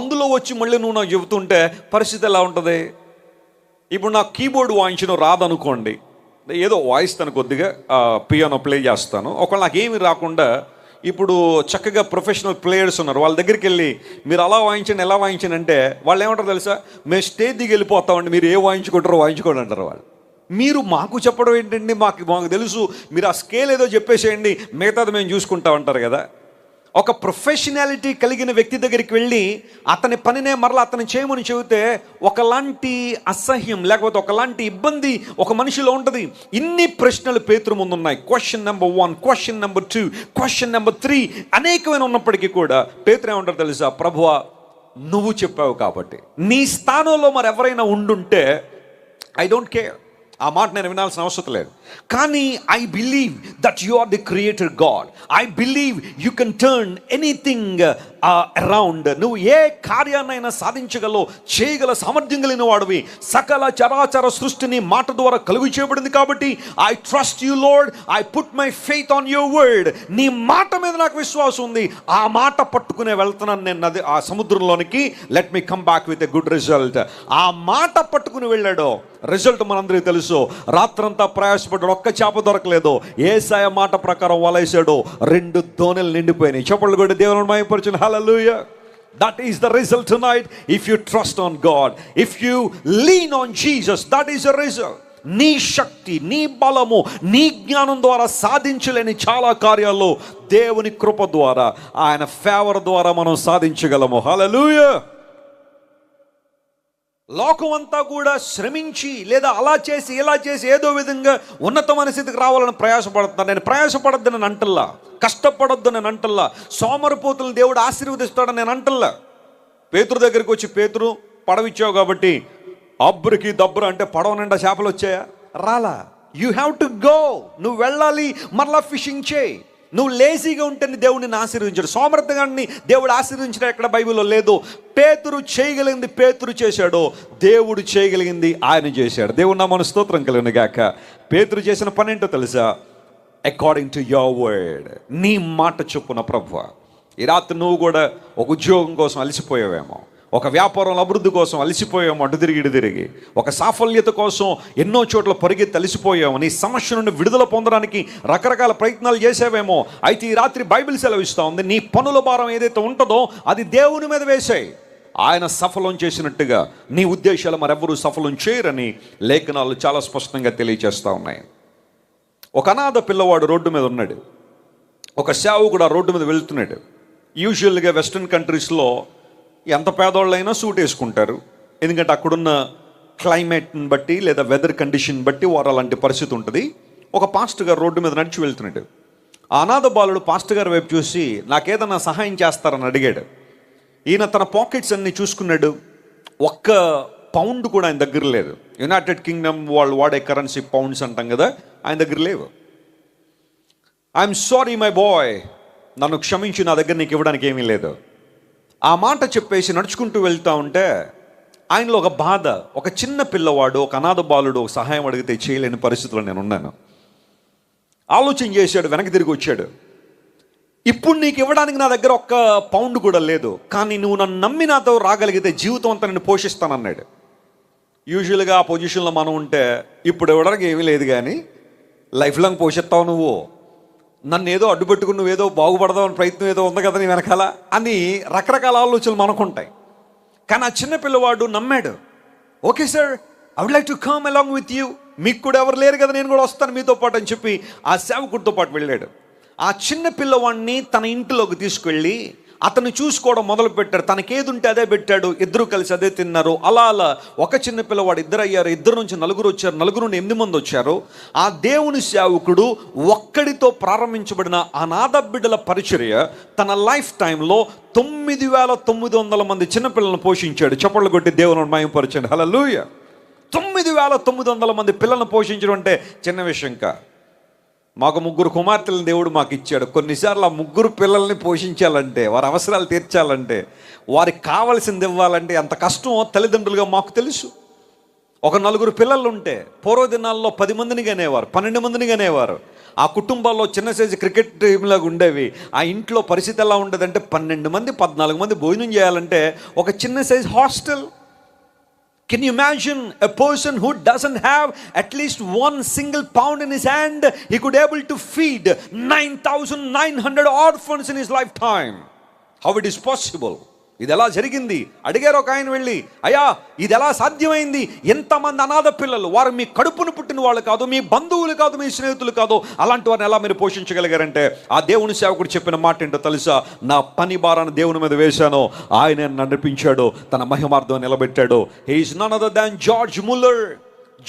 అందులో వచ్చి మళ్ళీ నువ్వు నాకు చెబుతుంటే పరిస్థితి ఎలా ఉంటుంది? ఇప్పుడు నాకు కీబోర్డ్ వాయించడం రాదనుకోండి, ఏదో వాయిస్తాను, కొద్దిగా పియానో ప్లే చేస్తాను. ఒకవేళ నాకేమీ రాకుండా ఇప్పుడు చక్కగా ప్రొఫెషనల్ ప్లేయర్స్ ఉన్నారు, వాళ్ళ దగ్గరికి వెళ్ళి మీరు అలా వాయించండి ఎలా వాయించండి అంటే వాళ్ళు ఏమంటారు తెలుసా? మేము స్టేజ్ దిగి వెళ్ళిపోతామండి, మీరు ఏ వాయించుకుంటారో వాయించుకోండి అంటారు వాళ్ళు. మీరు మాకు చెప్పడం ఏంటండి, మాకు తెలుసు, మీరు ఆ స్కేల్ ఏదో చెప్పేసేయండి, మిగతాది మేము చూసుకుంటామంటారు కదా. ఒక ప్రొఫెషనాలిటీ కలిగిన వ్యక్తి దగ్గరికి వెళ్ళి అతని పనినే మరలా అతను చేయమని చెబితే ఒకలాంటి అసహ్యం లేకపోతే ఒకలాంటి ఇబ్బంది ఒక మనిషిలో ఉంటుంది. ఇన్ని ప్రశ్నలు పేతురు ముందు ఉన్నాయి. Question number 1, question number 2, question number 3 అనేకమైన ఉన్నప్పటికీ కూడా పేతురు ఏమంటారు తెలుసా? ప్రభువా నువ్వు చెప్పావు కాబట్టి. నీ స్థానంలో మరి ఎవరైనా ఉండుంటే ఐ డోంట్ కేర్, ఆ మాట నేను వినాల్సిన అవసరం లేదు. కానీ I believe that you are the creator God. I believe you can turn anything around. నువ్వు ఏ కార్యాన్నైనా సాధించగలవు, చేయగల సామర్థ్యం కలిగిన వాడివి. సకల చరాచర సృష్టిని మాట ద్వారా కలుగు చేయబడింది కాబట్టి I trust you lord, I put my faith on your word. నీ మాట మీద నాకు విశ్వాసం ఉంది. ఆ మాట పట్టుకునే వెళ్తున్నాను నేను నది ఆ సముద్రంలోనికి. Let me come back with a good result. ఆ మాట పట్టుకుని వెళ్ళాడో రిజల్ట్ మనందరికీ తెలుసు. రాత్రంతా ప్రయాసపడ్డాడు, ఒక్క చేప దొరకలేదు. యేసాయ మాట ప్రకారం వలేసాడు, 2 దోణెలు నిండిపోయినాయి. చప్పట్లు కొట్టి దేవుని మహిమపరచండి. హల్లెలూయా. That is the result tonight. If you trust on God, if you lean on Jesus, that is the result. నీ శక్తి, నీ బలము, నీ జ్ఞానం ద్వారా సాధించలేని చాలా కార్యాలు దేవుని కృప ద్వారా, ఆయన ఫేవర్ ద్వారా మనం సాధించగలము. హల్లెలూయా. లోకం అంతా కూడా శ్రమించి లేదా అలా చేసి ఇలా చేసి ఏదో విధంగా ఉన్నతమైన స్థితికి రావాలని ప్రయాసపడుతున్నారు. నేను ప్రయాసపడద్దు నేను అంటల్లా, కష్టపడొద్దు నేను అంటల్లా, సోమరిపోతులను దేవుడు ఆశీర్వదిస్తాడని నేను అంటల్లా. పేతురు దగ్గరికి వచ్చి, పేతురు పడవిచ్చావు కాబట్టి అబ్బురికి దబ్బురు అంటే పడవ నిండా చేపలు వచ్చాయా? రాలా. You have to go. నువ్వు వెళ్ళాలి, మరలా ఫిషింగ్ చేయి. నువ్వు లేజీగా ఉంటే దేవుడిని ఆశీర్వదించాడు. సోమర్థగాన్ని దేవుడు ఆశీర్వదించడం ఎక్కడ బైబిల్లో లేదు. పేతురు చేయగలిగింది పేతురు చేశాడు, దేవుడు చేయగలిగింది ఆయన చేశాడు. దేవుడు నామమున స్తోత్రం కలుగును గాక. పేతురు చేసిన పని ఏంటో తెలుసా? According to your word. నీ మాట చొప్పున ప్రభువా. ఈ రాత్రి నువ్వు కూడా ఒక ఉద్యోగం కోసం అలసిపోయావేమో, ఒక వ్యాపారంలో అభివృద్ధి కోసం అలసిపోయాము, అటు తిరిగి ఇటు తిరిగి, ఒక సాఫల్యత కోసం ఎన్నో చోట్ల పరిగెత్తి అలసిపోయాము. నీ సమస్య నుండి విడుదల పొందడానికి రకరకాల ప్రయత్నాలు చేసావేమో. అయితే ఈ రాత్రి బైబిల్ సెలవిస్తూ ఉంది, నీ పనుల భారం ఏదైతే ఉంటుందో అది దేవుని మీద వేసాయి. ఆయన సఫలం చేసినట్టుగా నీ ఉద్దేశాలు మరెవ్వరూ సఫలం చేయరని లేఖనాలు చాలా స్పష్టంగా తెలియజేస్తూ ఉన్నాయి. ఒక అనాథ పిల్లవాడు రోడ్డు మీద ఉన్నాడు. ఒక సేవకుడు ఆ రోడ్డు మీద వెళ్తున్నాడు. యూజువల్గా వెస్ట్రన్ కంట్రీస్లో ఎంత పేదోళ్ళైనా సూట్ వేసుకుంటారు, ఎందుకంటే అక్కడున్న క్లైమేట్ని బట్టి లేదా వెదర్ కండిషన్ బట్టి వారు అలాంటి పరిస్థితి ఉంటుంది. ఒక పాస్టర్ గారు రోడ్డు మీద నడిచి వెళ్తున్నాడు. ఆ అనాథ బాలుడు పాస్టర్ గారి వైపు చూసి, నాకేదన్నా సహాయం చేస్తారని అడిగాడు. ఈయన తన పాకెట్స్ అన్ని చూసుకున్నాడు. ఒక్క పౌండ్ కూడా ఆయన దగ్గర లేదు. యునైటెడ్ కింగ్డమ్ వాళ్ళు వాడే కరెన్సీ పౌండ్స్ అంటాం కదా, ఆయన దగ్గర లేవు. ఐఎమ్ సారీ మై బాయ్, నన్ను క్షమించి, నా దగ్గర నీకు ఇవ్వడానికి ఏమీ లేదు. ఆ మాట చెప్పేసి నడుచుకుంటూ వెళ్తూ ఉంటే ఆయనలో ఒక బాధ. ఒక చిన్న పిల్లవాడు, ఒక అనాథ బాలుడు ఒక సహాయం అడిగితే చేయలేని పరిస్థితిలో నేను ఉన్నాను. ఆలోచన చేశాడు, వెనక్కి తిరిగి వచ్చాడు. ఇప్పుడు నీకు ఇవ్వడానికి నా దగ్గర ఒక్క పౌండ్ కూడా లేదు, కానీ నువ్వు నన్ను నమ్మి నాతో రాగలిగితే జీవితం అంతా నేను పోషిస్తానన్నాడు. యూజువల్గా ఆ పొజిషన్లో మనం ఉంటే, ఇప్పుడు ఇవ్వడానికి ఏమీ లేదు కానీ లైఫ్ లాంగ్ పోషిస్తావు నువ్వు, నన్ను ఏదో అడ్డుపెట్టుకుని నువ్వేదో బాగుపడదామని ప్రయత్నం ఏదో ఉంది కదా నీ వెనకాల అని రకరకాల ఆలోచనలు మనకుంటాయి. కానీ ఆ చిన్న పిల్లవాడు నమ్మాడు. Okay sir, I would like to come along with you. మీకు కూడా ఎవరు లేరు కదా, నేను కూడా వస్తాను మీతో పాటు అని చెప్పి ఆ సేవకుడితో పాటు వెళ్ళాడు. ఆ చిన్న పిల్లవాడిని తన ఇంటిలోకి తీసుకెళ్ళి అతను చూసుకోవడం మొదలు పెట్టాడు. తనకేది ఉంటే అదే పెట్టాడు, ఇద్దరు కలిసి అదే తిన్నారు. అలా అలా ఒక చిన్న పిల్లవాడు 2 అయ్యారు, 2 నుంచి 4 వచ్చారు, 4 నుండి 8 మంది వచ్చారు. ఆ దేవుని సేవకుడు ఒక్కడితో ప్రారంభించబడిన అనాథ బిడ్డల పరిచర్య తన లైఫ్ టైంలో 9,900 మంది చిన్నపిల్లలను పోషించాడు. చప్పట్లు కొట్టి దేవుని మహిమపరచండి. హల్లెలూయా. 9,900 మంది పిల్లలను పోషించడం అంటే చిన్న విషయం కాదు. మాకు 3 కుమార్తెలను దేవుడు మాకు ఇచ్చాడు. కొన్నిసార్లు ఆ 3 పిల్లల్ని పోషించాలంటే, వారి అవసరాలు తీర్చాలంటే, వారికి కావలసింది ఇవ్వాలంటే ఎంత కష్టమో తల్లిదండ్రులుగా మాకు తెలుసు. ఒక 4 పిల్లలు ఉంటే పూర్వ దినాల్లో 10 మందిని కనేవారు, 12 మందిని కనేవారు. ఆ కుటుంబాల్లో చిన్న సైజు క్రికెట్ టీంలాగా ఉండేవి. ఆ ఇంట్లో పరిస్థితి ఎలా ఉండేదంటే 12 మంది 14 మంది భోజనం చేయాలంటే ఒక చిన్న size hostel. Can you imagine a person who doesn't have at least 1 single pound in his hand? He could able to feed 9,900 orphans in his lifetime. How it is possible? ఇది ఎలా జరిగింది అడిగారు ఒక ఆయన వెళ్ళి, అయ్యా ఇది ఎలా సాధ్యమైంది? ఎంతమంది అనాథ పిల్లలు, వారు మీ కడుపును పుట్టిన వాళ్ళు కాదు, మీ బంధువులు కాదు, మీ స్నేహితులు కాదు, అలాంటి వారిని ఎలా మీరు పోషించగలిగారంటే ఆ దేవుని సేవకుడు చెప్పిన మాట ఏంటో తెలుసా? నా పని భారాన్ని దేవుని మీద వేశాను, ఆయన నడిపించాడు, తన మహిమార్థం నిలబెట్టాడు. He is none other than George Muller.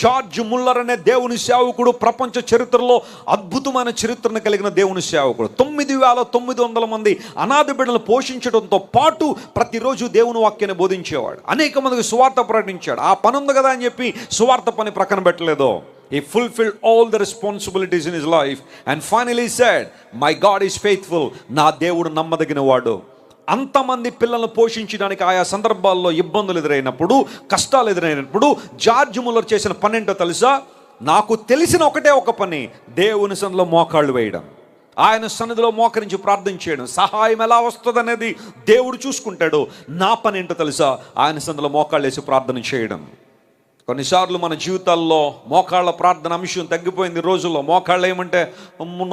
George Muller అనే దేవుని సేవకుడు ప్రపంచ చరిత్రలో అద్భుతమైన చరిత్రను కలిగిన దేవుని సేవకుడు. 9,900 మంది అనాథ బిడ్డలను పోషించడంతో పాటు ప్రతిరోజు దేవుని వాక్యాన్ని బోధించేవాడు. అనేక మందికి సువార్త ప్రకటించాడు. ఆ పని ఉంది కదా అని చెప్పి సువార్త పని ప్రక్కన పెట్టలేదు. He fulfilled all the responsibilities in his life and finally said, my God is faithful. నా దేవుడు నమ్మదగిన వాడు. అంతమంది పిల్లలను పోషించడానికి ఆయా సందర్భాల్లో ఇబ్బందులు ఎదురైనప్పుడు, కష్టాలు ఎదురైనప్పుడు జార్జ్ ముల్లర్ చేసిన పని ఏంటో తెలుసా? నాకు తెలిసిన ఒకటే ఒక పని, దేవుని సన్నిధిలో మోకాళ్ళు వేయడం, ఆయన సన్నిధిలో మోకరించి ప్రార్థన చేయడం. సహాయం ఎలా వస్తుంది అనేది దేవుడు చూసుకుంటాడు. నా పని ఏంటో తెలుసా? ఆయన సన్నిధిలో మోకాళ్ళు వేసి ప్రార్థన చేయడం. కొన్నిసార్లు మన జీవితాల్లో మోకాళ్ళ ప్రార్థన అంశం తగ్గిపోయింది. రోజుల్లో మోకాళ్ళు ఏమంటే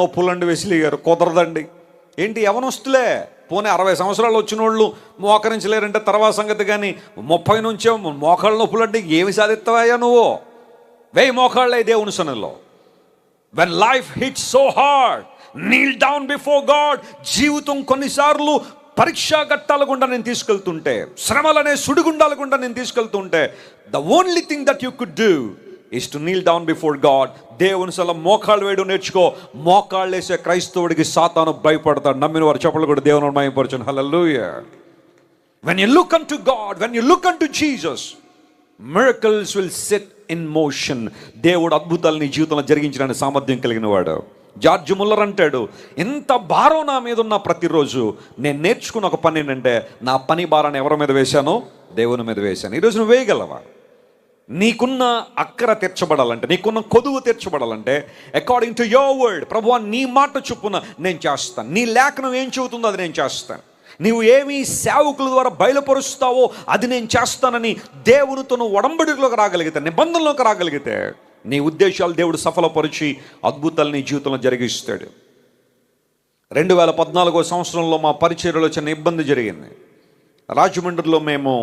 నొప్పులండి వెసిలి గారు, కుదరదండి. ఏంటి యవనస్తులే, పోనీ 60 సంవత్సరాలు వచ్చిన వాళ్ళు మోకరించలేరంటే తర్వాత సంగతి. కానీ 30 నుంచే మోకాళ్ళ నొప్పులు అంటే ఏమి సాధిస్తావయ్యా నువ్వు? వేయి మోకాళ్ళే దేవుని సన్నిధిలో. When life hits so hard, Neel down before God. జీవితం కొన్నిసార్లు పరీక్షా ఘట్టాల గుండా నేను తీసుకెళ్తుంటే, శ్రమలనే సుడిగుండాల గుండా నేను తీసుకెళ్తుంటే, the only thing that you could do is to kneel down before God. దేవుని సల మోకాళ్ళు వేయడం నేర్చుకో. మోకాళ్ళు వేసే క్రైస్తవుడికి సాతాను భయపడతాడు. నమ్మిన వారు చెప్పలు కూడా దేవుని మహిమపరచండి. హల్లెలూయా. When you look unto God, when you look unto Jesus, miracles will set in motion. దేవుడు అద్భుతాలు నీ జీవితంలో జరిగించడానికి సామర్థ్యం కలిగిన వాడు. జార్జ్ ముల్లర్ అంటాడు, ఎంత భారం నా మీద ఉన్న ప్రతిరోజు నేను నేర్చుకున్న ఒక పని ఏంటంటే, నా పని భారాన్ని ఎవరి మీద వేశానో దేవుని మీద వేశాను. ఈరోజు నువ్వు వేయగలవా? నీకున్న అక్కర తీర్చబడాలంటే, నీకున్న కొదువు తీర్చబడాలంటే, అకార్డింగ్ టు యువర్ వర్డ్, ప్రభువా నీ మాట చొప్పున నేను చేస్తాను. నీ లేఖనం ఏం చెబుతుందో అది నేను చేస్తాను. నీవు ఏమి సేవకుల ద్వారా బయలుపరుస్తావో అది నేను చేస్తానని దేవునితో నువ్వు ఒడంబడిలోకి రాగలిగితే, నిబంధనలోకి రాగలిగితే, నీ ఉద్దేశాలు దేవుడు సఫలపరిచి అద్భుతాలు నీ జీవితంలో జరిగిస్తాడు. 2014 సంవత్సరంలో మా పరిచర్యలో చిన్న ఇబ్బంది జరిగింది. రాజమండ్రిలో మేము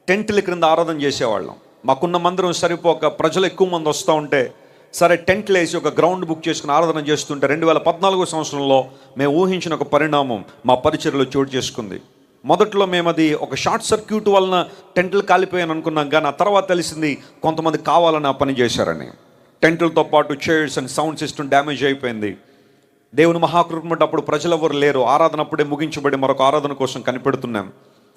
టెంట్ల క్రింద ఆరాధన చేసేవాళ్ళం. మాకున్న మందిరం సరిపోక ప్రజలు ఎక్కువ మంది వస్తూ ఉంటే, సరే టెంట్లు వేసి ఒక గ్రౌండ్ బుక్ చేసుకుని ఆరాధన చేస్తుంటే 2014 సంవత్సరంలో మేము ఊహించిన ఒక పరిణామం మా పరిచర్యలో చోటు చేసుకుంది. మొదట్లో మేము అది ఒక షార్ట్ సర్క్యూట్ వలన టెంట్లు కాలిపోయాను అనుకున్నాం. కానీ ఆ తర్వాత తెలిసింది కొంతమంది కావాలని ఆ పని చేశారని. టెంట్లతో పాటు chairs and sound system damage అయిపోయింది. దేవుని మహాకృప అప్పుడు ప్రజలు ఎవరు లేరు. ఆరాధన అప్పుడే ముగించబడి మరొక ఆరాధన కోసం కనిపెడుతున్నాం.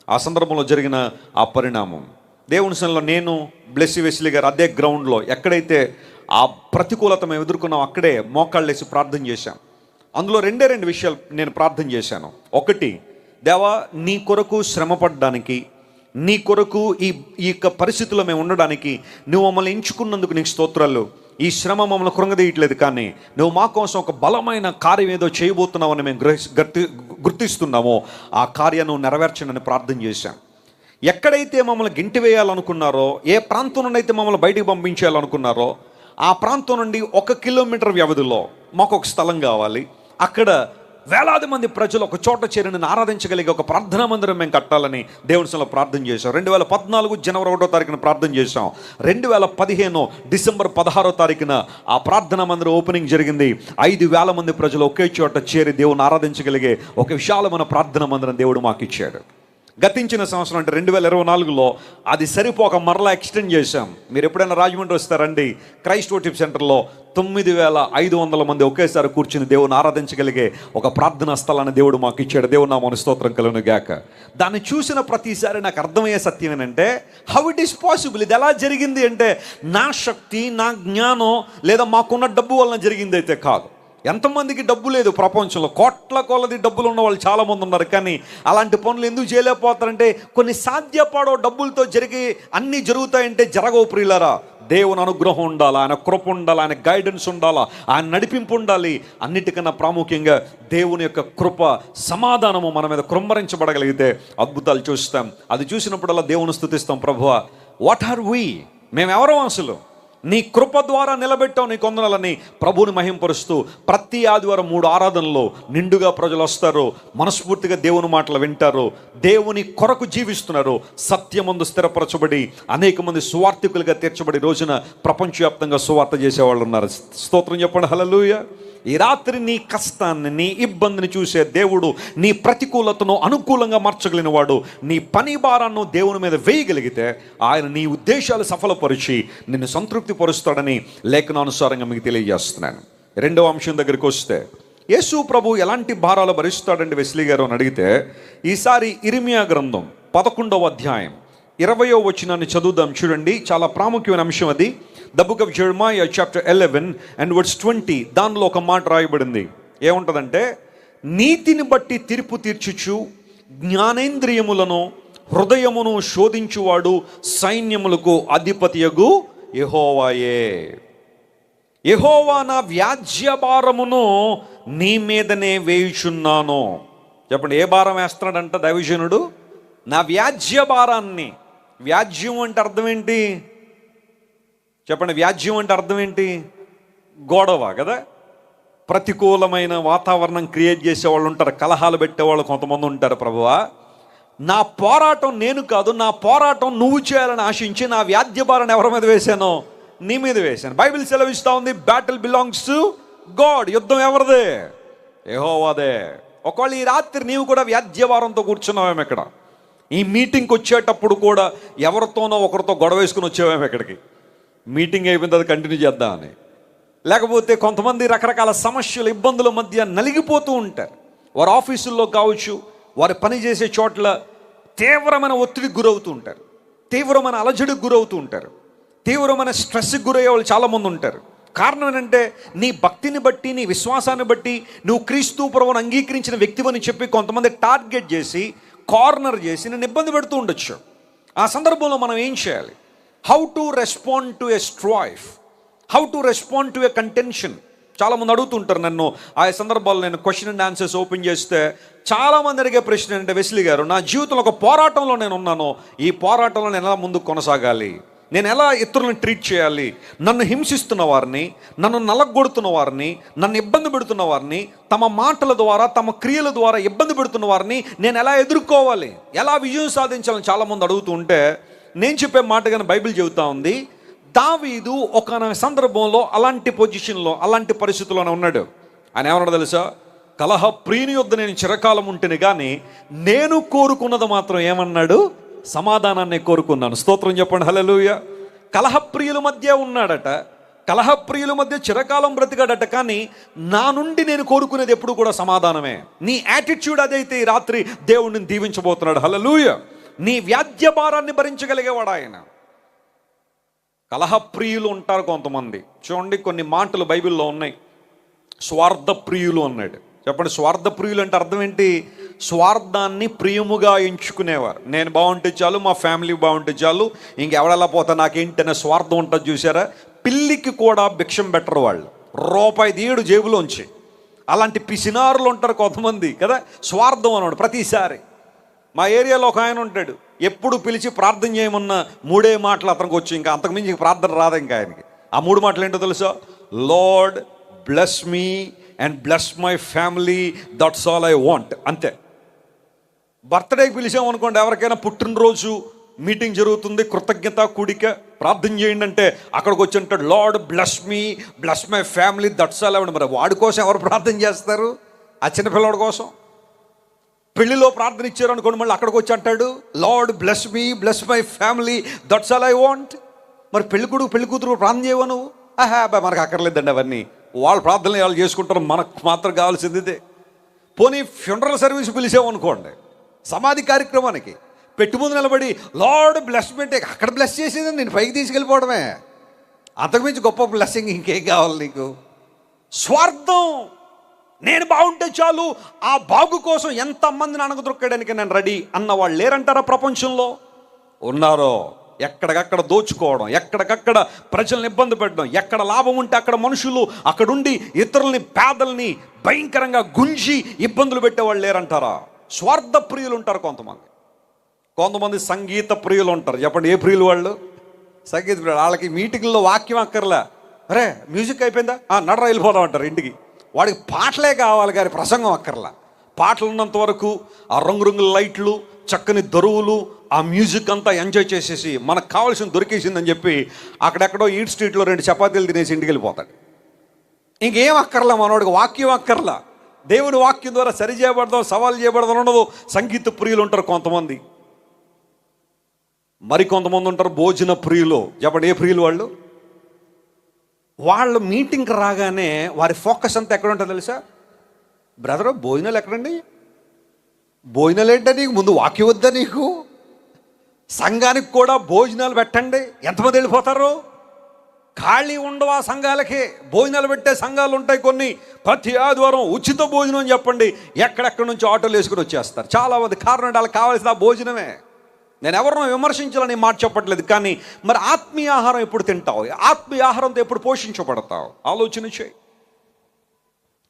ఆ సందర్భంలో జరిగిన ఆ పరిణామం, దేవుని సన్నిధిలో నేను, బ్లెస్సీ వెస్లీ గారు అదే గ్రౌండ్లో ఎక్కడైతే ఆ ప్రతికూలత మేము ఎదుర్కొన్నాం అక్కడే మోకాళ్ళు వేసి ప్రార్థన చేశాం. అందులో రెండే విషయాలు నేను ప్రార్థన చేశాను. ఒకటి, దేవా నీ కొరకు శ్రమపడడానికి, నీ కొరకు ఈ యొక్క పరిస్థితుల్లో మేము ఉండడానికి నువ్వు మమ్మల్ని ఎంచుకున్నందుకు నీకు స్తోత్రాలు. ఈ శ్రమ మమ్మల్ని కృంగదీయట్లేదు, కానీ నువ్వు మా కోసం ఒక బలమైన కార్యం ఏదో చేయబోతున్నావని మేము గుర్తిస్తున్నామో ఆ కార్యాన్ని నెరవేర్చనని ప్రార్థన చేశాం. ఎక్కడైతే మమ్మల్ని గింటి వేయాలనుకున్నారో, ఏ ప్రాంతం నుండి అయితే మమ్మల్ని బయటికి పంపించాలనుకున్నారో ఆ ప్రాంతం నుండి 1 కిలోమీటర్ వ్యవధిలో మాకు ఒక స్థలం కావాలి. అక్కడ వేలాది మంది ప్రజలు ఒక చోట చేరిని ఆరాధించగలిగే ఒక ప్రార్థనా మందిరం మేము కట్టాలని దేవుని సన్నిధిలో ప్రార్థన చేశాం. 2014 జనవరి 1వ తారీఖున ప్రార్థన చేశాం. 2015 డిసెంబర్ 16వ తారీఖున ఆ ప్రార్థనా మందిరం ఓపెనింగ్ జరిగింది. 5,000 మంది ప్రజలు ఒకే చోట చేరి దేవుని ఆరాధించగలిగే ఒక విశాలమైన ప్రార్థనా మందిరం దేవుడు మాకు ఇచ్చాడు. గతించిన సంవత్సరం అంటే 2024లో అది సరిపోక మరలా ఎక్స్టెండ్ చేశాం. మీరు ఎప్పుడైనా రాజమండ్రి వస్తారండి, క్రైస్ట్ వర్షిప్ సెంటర్లో 9,500 మంది ఒకేసారి కూర్చుని దేవుని ఆరాధించగలిగే ఒక ప్రార్థనా స్థలాన్ని దేవుడు మాకు ఇచ్చాడు. దేవుడు నామమున స్తోత్రం కలుగును గాక. దాన్ని చూసిన ప్రతిసారి నాకు అర్థమయ్యే సత్యం ఏంటంటే, హౌ ఇట్ ఈస్ పాసిబుల్, ఇది ఎలా జరిగింది అంటే నా శక్తి, నా జ్ఞానం లేదా మాకున్న డబ్బు వలన జరిగింది అయితే కాదు. ఎంతమందికి డబ్బు లేదు ప్రపంచంలో? కోట్ల కొలది డబ్బులు ఉన్న వాళ్ళు చాలామంది ఉన్నారు. కానీ అలాంటి పనులు ఎందుకు చేయలేకపోతారంటే, కొన్ని సాధ్యపడో డబ్బులతో జరిగి అన్నీ జరుగుతాయంటే జరగవు ప్రియులారా. దేవుని అనుగ్రహం ఉండాలా, ఆయన కృప ఉండాలి, ఆయన గైడెన్స్ ఉండాలా, ఆయన నడిపింపు ఉండాలి. అన్నిటికన్నా ప్రాముఖ్యంగా దేవుని యొక్క కృప, సమాధానము మన మీద కృమ్మరించబడగలిగితే అద్భుతాలు చూస్తాం. అది చూసినప్పుడల్లా దేవుని స్తుతిస్తాం. ప్రభువా, వాట్ ఆర్ వీ, మేమెవరం అసలు? నీ కృప ద్వారా నిలబెట్టావు, నీ కొందనాలని ప్రభువుని మహింపరుస్తూ ప్రతి ఆదివారం 3 ఆరాధనలు నిండుగా ప్రజలు వస్తారు, మనస్ఫూర్తిగా దేవుని మాటలు వింటారు, దేవుని కొరకు జీవిస్తున్నారు, సత్యమందు స్థిరపరచబడి అనేక మంది సువార్థికులుగా తీర్చబడి రోజున ప్రపంచవ్యాప్తంగా సువార్త చేసేవాళ్ళు ఉన్నారు. స్తోత్రం చెప్పండి, హల్లెలూయా. ఈ రాత్రి నీ కష్టాన్ని, నీ ఇబ్బందిని చూసే దేవుడు నీ ప్రతికూలతను అనుకూలంగా మార్చగలిగిన వాడు. నీ పని భారాన్ని దేవుని మీద వేయగలిగితే ఆయన నీ ఉద్దేశాలు సఫలపరిచి నిన్ను సంతృప్తి తృప్తిపరుస్తాడని లేఖనానుసారంగా మీకు తెలియజేస్తున్నాను. రెండవ అంశం దగ్గరికి వస్తే, యేసు ప్రభు ఎలాంటి భారాలు భరిస్తాడండి వెస్లీ గారు అని అడిగితే, ఈసారి ఇర్మియా గ్రంథం 11వ అధ్యాయం 20వ వచనాన్ని చదువుదాం. చూడండి, చాలా ప్రాముఖ్యమైన అంశం అది. The book of Jeremiah chapter 11 and verse 20. దానిలో ఒక మాట రాయబడింది. ఏముంటుందంటే, నీతిని బట్టి తీర్పు తీర్చుచు జ్ఞానేంద్రియములను హృదయమును శోధించువాడు సైన్యములకు అధిపతియగు యెహోవాయే. యెహోవా నా వ్యాజ్య భారమును నీ మీదనే వేయుచున్నాను. చెప్పండి, ఏ భారం వేస్తున్నాడంట దైవజనుడు? నా వ్యాజ్య భారాన్ని. వ్యాజ్యం అంటే అర్థం ఏంటి చెప్పండి? వ్యాజ్యం అంటే అర్థం ఏంటి? గొడవ కదా. ప్రతికూలమైన వాతావరణం క్రియేట్ చేసేవాళ్ళు ఉంటారు, కలహాలు పెట్టేవాళ్ళు కొంతమంది ఉంటారు. ప్రభువా, నా పోరాటం నేను కాదు, నా పోరాటం నువ్వు చేయాలని ఆశించి నా వ్యాజ్య భారాన్ని ఎవరి మీద వేశానో? నీ మీద వేశాను. బైబిల్ సెలవిస్తూ ఉంది, బ్యాటిల్ బిలాంగ్స్ టు గాడ్. యుద్ధం ఎవరిదే? యెహోవాదే. ఒకవేళ ఈ రాత్రి నీవు కూడా వ్యాజ్యభారంతో కూర్చున్నావేమో ఇక్కడ, ఈ మీటింగ్కి వచ్చేటప్పుడు కూడా ఎవరితోనో ఒకరితో గొడవ వేసుకుని వచ్చేవేమో ఇక్కడికి, మీటింగ్ అయిపోయింది అది కంటిన్యూ చేద్దామని. లేకపోతే కొంతమంది రకరకాల సమస్యలు, ఇబ్బందుల మధ్య నలిగిపోతూ ఉంటారు. వారి ఆఫీసుల్లో కావచ్చు, వారి పని చేసే చోట్ల తీవ్రమైన ఒత్తిడికి గురవుతూ ఉంటారు, తీవ్రమైన అలజడికి గురవుతూ ఉంటారు, తీవ్రమైన స్ట్రెస్కి గురయ్యే వాళ్ళు చాలామంది ఉంటారు. కారణం ఏంటంటే, నీ భక్తిని బట్టి, నీ విశ్వాసాన్ని బట్టి నువ్వు క్రీస్తు ప్రభువును అంగీకరించిన వ్యక్తివని చెప్పి కొంతమంది టార్గెట్ చేసి, కార్నర్ చేసి నేను ఇబ్బంది పెడుతూ ఉండొచ్చు. ఆ సందర్భంలో మనం ఏం చేయాలి? How to respond to a strife, how to respond to a contention. చాలామంది అడుగుతుంటారు నన్ను. ఆ సందర్భాల్లో నేను క్వశ్చన్ అండ్ ఆన్సర్స్ ఓపెన్ చేస్తే చాలామంది అడిగే ప్రశ్న ఏంటంటే, వెస్లీ గారు, నా జీవితంలో ఒక పోరాటంలో నేను ఉన్నాను, ఈ పోరాటంలో నేను ఎలా ముందుకు కొనసాగాలి, నేను ఎలా ఇతరులను ట్రీట్ చేయాలి, నన్ను హింసిస్తున్న వారిని, నన్ను నలగొడుతున్న వారిని, నన్ను ఇబ్బంది పెడుతున్న వారిని, తమ మాటల ద్వారా తమ క్రియల ద్వారా ఇబ్బంది పెడుతున్న వారిని నేను ఎలా ఎదుర్కోవాలి, ఎలా విజయం సాధించాలని చాలామంది అడుగుతూ ఉంటే, నేను చెప్పే మాట కానీ బైబిల్ చెబుతా ఉంది, దావీదు ఒక సందర్భంలో అలాంటి పొజిషన్లో, అలాంటి పరిస్థితుల్లోనే ఉన్నాడు. ఆయన ఏమన్నాడు తెలుసా? కలహ ప్రియుని యొద్ద నేను చిరకాలం ఉంటేనే కానీ నేను కోరుకున్నది మాత్రం ఏమన్నాడు? సమాధానాన్ని కోరుకున్నాను. స్తోత్రం చెప్పండి, హల్లెలూయా. కలహప్రియుల మధ్య ఉన్నాడట, కలహప్రియుల మధ్య చిరకాలం బ్రతికాడట, కానీ నా నుండి నేను కోరుకునేది ఎప్పుడు కూడా సమాధానమే. నీ యాటిట్యూడ్ అదైతే ఈ రాత్రి దేవుడిని దీవించబోతున్నాడు. హల్లెలూయా. నీ వ్యాజ్య భారాన్ని భరించగలిగేవాడు ఆయన. కలహప్రియులు ఉంటారు కొంతమంది. చూడండి, కొన్ని మాటలు బైబిల్లో ఉన్నాయి. స్వార్థ ప్రియులు అన్నాడు. చెప్పండి, స్వార్థ ప్రియులు అంటే అర్థం ఏంటి? స్వార్థాన్ని ప్రియముగా ఎంచుకునేవారు. నేను బాగుంటే చాలు, మా ఫ్యామిలీ బాగుంటే చాలు, ఇంకెవడలా పోతా నాకేంటి అనే స్వార్థం ఉంటుంది. చూసారా? పిల్లికి కూడా భిక్షం పెట్టరు వాళ్ళు, రూపాయి తీయడు జేబులోంచి. అలాంటి పిసినారులు ఉంటారు కొంతమంది కదా. స్వార్థం అన్నాడు ప్రతిసారి. మా ఏరియాలో ఒక ఆయన ఉంటాడు, ఎప్పుడు పిలిచి ప్రార్థన చేయమన్న 3 మాటలు అతనికి వచ్చి, ఇంకా అంతకుమించి ప్రార్థన రాదు ఇంకా ఆయనకి. ఆ 3 మాటలు ఏంటో తెలుసా? Lord bless me and bless my family, that's all I want. అంతే. బర్త్డేకి పిలిచామనుకోండి, ఎవరికైనా పుట్టినరోజు మీటింగ్ జరుగుతుంది, కృతజ్ఞత కూడిక, ప్రార్థన చేయండి అంటే అక్కడికి వచ్చి అంటాడు, lord bless me, bless my family, that's all I want. మరి వాడి కోసం ఎవరు ప్రార్థన చేస్తారు? ఆ చిన్నపిల్లవాడి కోసం. పెళ్లిలో ప్రార్థన ఇచ్చారు అనుకోండి, మళ్ళీ అక్కడికి వచ్చి అంటాడు, lord bless me, bless my family, that's all I want. మరి పెళ్లి కొడుకు పెళ్లి కూతురు ప్రార్థన చేయవా నువ్వు? అబ్బాయి మనకు అక్కర్లేదండి అవన్నీ, వాళ్ళ ప్రార్థనలు వాళ్ళు చేసుకుంటారు, మనకు మాత్రం కావాల్సింది ఇదే. పోనీ ఫ్యూనరల్ సర్వీస్ పిలిచామనుకోండి, సమాధి కార్యక్రమానికి పెట్టి ముందు నిలబడి లార్డ్ బ్లెస్ మీ అంటే అక్కడ బ్లెస్ చేసేది నేను పైకి తీసుకెళ్ళిపోవడమే. అంతకుమించి గొప్ప బ్లెస్సింగ్ ఇంకేం కావాలి నీకు? స్వార్థం. నేను బాగుంటే చాలు, ఆ బాగు కోసం ఎంతమందిని అణగదొక్కడానికి నేను రెడీ అన్న వాళ్ళు లేరంటారా ప్రపంచంలో? ఉన్నారో. ఎక్కడికక్కడ దోచుకోవడం, ఎక్కడికక్కడ ప్రజల్ని ఇబ్బంది పెట్టడం, ఎక్కడ లాభం ఉంటే అక్కడ మనుషులు అక్కడుండి ఇతరుల్ని, పేదల్ని భయంకరంగా గుంజి ఇబ్బందులు పెట్టేవాళ్ళు లేరంటారా? స్వార్థ ప్రియులు ఉంటారు కొంతమంది. కొంతమంది సంగీత ప్రియులు ఉంటారు. చెప్పండి, ఏ ప్రియులు వాళ్ళు? సంగీత ప్రియులు. వాళ్ళకి మీటింగ్లో వాక్యం అక్కర్లే, అరే మ్యూజిక్ అయిపోయిందా, నడరా వెళ్ళిపోదాం అంటారు ఇంటికి. వాడికి పాటలే కావాలి కానీ ప్రసంగం అక్కర్లా. పాటలు ఉన్నంత వరకు ఆ రంగురంగుల లైట్లు, చక్కని దరువులు, ఆ మ్యూజిక్ అంతా ఎంజాయ్ చేసేసి మనకు కావాల్సింది దొరికేసిందని చెప్పి అక్కడెక్కడో ఈట్ స్ట్రీట్లో 2 చపాతీలు తినేసి ఇంటికి వెళ్ళిపోతాడు. ఇంకేం అక్కర్లా మనోడికి, వాక్యం అక్కర్లా. దేవుడి వాక్యం ద్వారా సరి చేయబడదాం, సవాల్ చేయబడదాం ఉండదు. సంగీత ప్రియులు ఉంటారు కొంతమంది. మరి కొంతమంది ఉంటారు భోజన ప్రియులు. చెప్పండి, ఏ ప్రియులు వాళ్ళు? వాళ్ళ మీటింగ్కి రాగానే వారి ఫోకస్ అంతా ఎక్కడ ఉంటుందో తెలుసా? బ్రదరు, భోజనాలు ఎక్కడండి? భోజనాలు ఏంటో నీకు ముందు వాక్యం వద్దా నీకు? సంఘానికి కూడా భోజనాలు పెట్టండి. ఎంతమంది వెళ్ళిపోతారు? ఖాళీ ఉండవు ఆ సంఘాలకి. భోజనాలు పెట్టే సంఘాలు ఉంటాయి కొన్ని. ప్రతి ఆదివారం ఉచిత భోజనం అని చెప్పండి, ఎక్కడెక్కడి నుంచి ఆటోలు వేసుకుని వచ్చేస్తారు చాలామంది. కారణం అంటే వాళ్ళకి కావాల్సిన ఆ భోజనమే. నేను ఎవరినో విమర్శించాలని మాట చెప్పట్లేదు, కానీ మరి ఆత్మీయ ఆహారం ఎప్పుడు తింటావు? ఆత్మీయ ఆహారంతో ఎప్పుడు పోషించబడతావు? ఆలోచన చేయి.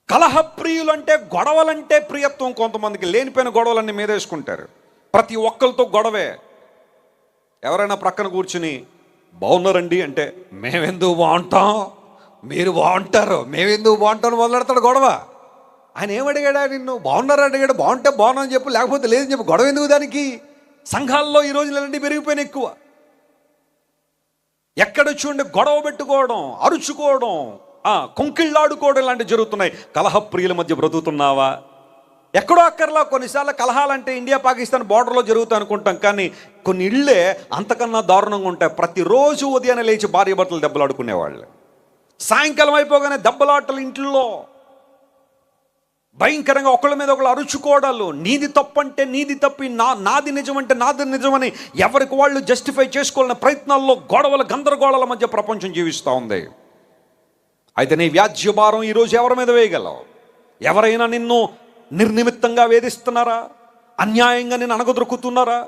కలహప్రియులు అంటే, గొడవలంటే ప్రియత్వం. కొంతమందికి లేనిపోయిన గొడవలన్నీ మీదేసుకుంటారు. ప్రతి ఒక్కరితో గొడవే. ఎవరైనా ప్రక్కన కూర్చుని బాగున్నారండి అంటే, మేమెందుకు బాగుంటాం, మీరు బాగుంటారు, మేమెందుకు బాగుంటాం మొదలెడతాడు గొడవ. ఆయన ఏమడిగాడా? నిన్ను బాగున్నారా అడిగాడు. బాగుంటే బాగున్నాను చెప్పు, లేకపోతే లేదని చెప్పు. గొడవ ఎందుకు దానికి? సంఘాల్లో ఈ రోజులు ఇలాంటివి పెరిగిపోయిన ఎక్కువ. ఎక్కడ చూడండి గొడవ పెట్టుకోవడం, అరుచుకోవడం, కొంకిళ్ళాడుకోవడం ఇలాంటివి జరుగుతున్నాయి. కలహప్రియుల మధ్య బ్రతుకుతున్నావా? ఎక్కడో అక్కర్లా. కొన్నిసార్లు కలహాలంటే ఇండియా పాకిస్తాన్ బార్డర్లో జరుగుతాయి అనుకుంటాం, కానీ కొన్ని ఇళ్ళే అంతకన్నా దారుణంగా ఉంటాయి. ప్రతిరోజు ఉదయాన్నే లేచి భార్య భర్తలు దెబ్బలాడుకునేవాళ్ళు. సాయంకాలం అయిపోగానే దెబ్బలాటలు ఇంట్లో. భయంకరంగా ఒకళ్ళ మీద ఒకళ్ళు అరుచుకోవడాలు. నీది తప్పంటే నీది తప్పి, నాది నిజమంటే నాది నిజమని ఎవరికి వాళ్ళు జస్టిఫై చేసుకోవాలనే ప్రయత్నాల్లో గొడవల గందరగోళాల మధ్య ప్రపంచం జీవిస్తూ ఉంది. అయితే నీ వ్యాజ్య భారం ఈరోజు ఎవరి మీద వేయగలవు? ఎవరైనా నిన్ను నిర్నిమిత్తంగా వేధిస్తున్నారా? అన్యాయంగా నేను అణగదొరుకుతున్నారా?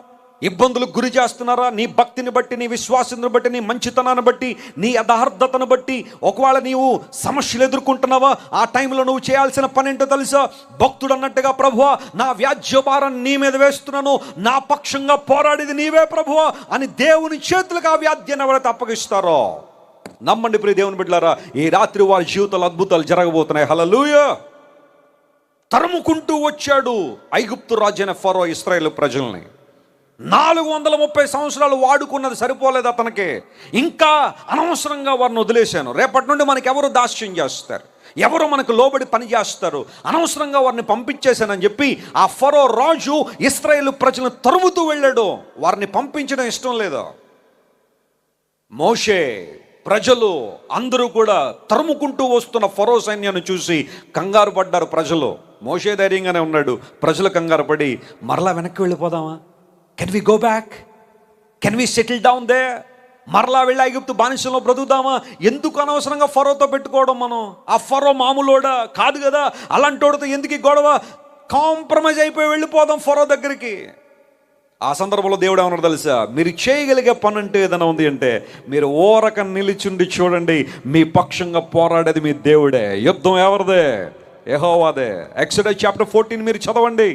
ఇబ్బందులకు గురి చేస్తున్నారా? నీ భక్తిని బట్టి, నీ విశ్వాసాన్ని బట్టి, నీ మంచితనాన్ని బట్టి, నీ యథార్థతను బట్టి ఒకవేళ నీవు సమస్యలు ఎదుర్కొంటున్నావా? ఆ టైంలో నువ్వు చేయాల్సిన పని ఏంటో తెలుసా? భక్తుడు అన్నట్టుగా, ప్రభువా నా వ్యాజ్య భారాన్ని నీ మీద వేస్తున్నాను, నా పక్షంగా పోరాడేది నీవే ప్రభువా అని దేవుని చేతులకు ఆ వ్యాధ్యాన్ని ఎవరైతే అప్పగిస్తారో, నమ్మండి ప్రియ దేవుని బిడ్డలారా, ఈ రాత్రి వారి జీవితాలు అద్భుతాలు జరగబోతున్నాయి. హల్లెలూయా. తరుముకుంటూ వచ్చాడు ఐగుప్తు రాజైన ఫరో ఇశ్రాయేలు ప్రజల్ని. 430 సంవత్సరాలు వాడుకున్నది సరిపోలేదు అతనికి. ఇంకా అనవసరంగా వారిని వదిలేశాను. రేపటి నుండి మనకి ఎవరు దాస్యం చేస్తారు, ఎవరు మనకు లోబడి పని చేస్తారు, అనవసరంగా వారిని పంపించేశానని చెప్పి ఆ ఫరో రాజు ఇశ్రాయేలు ప్రజలను తరుముతూ వెళ్ళాడు. వారిని పంపించడం ఇష్టం లేదు. మోషే, ప్రజలు అందరూ కూడా తరుముకుంటూ వస్తున్న ఫరో సైన్యాన్ని చూసి కంగారు పడ్డారు ప్రజలు. మోషే ధైర్యంగానే ఉన్నాడు. ప్రజలు కంగారు పడి, మరలా వెనక్కి వెళ్ళిపోదామా? Can we go back? Can we settle down there? మరలా వెళ్ళి ఐగుప్తు బానిసంలో బ్రతుకుదామా? ఎందుకు అనవసరంగా ఫరోతో పెట్టుకోవడం మనం? ఆ ఫరో మామూలోడా కాదు కదా, అలాంటోడితో ఎందుకు ఈ గొడవ? కాంప్రమైజ్ అయిపోయి వెళ్ళిపోదాం ఫరో దగ్గరికి. ఆ సందర్భంలో దేవుడు ఏమన్నాడు తెలుసా? మీరు చేయగలిగే పని అంటే ఏదైనా ఉంది అంటే, మీరు ఓరక నిలిచుండి చూడండి, మీ పక్షంగా పోరాడేది మీ దేవుడే. యుద్ధం ఎవరిదే? యెహోవాదే. ఎక్సోడస్ చాప్టర్ 14 మీరు చదవండి.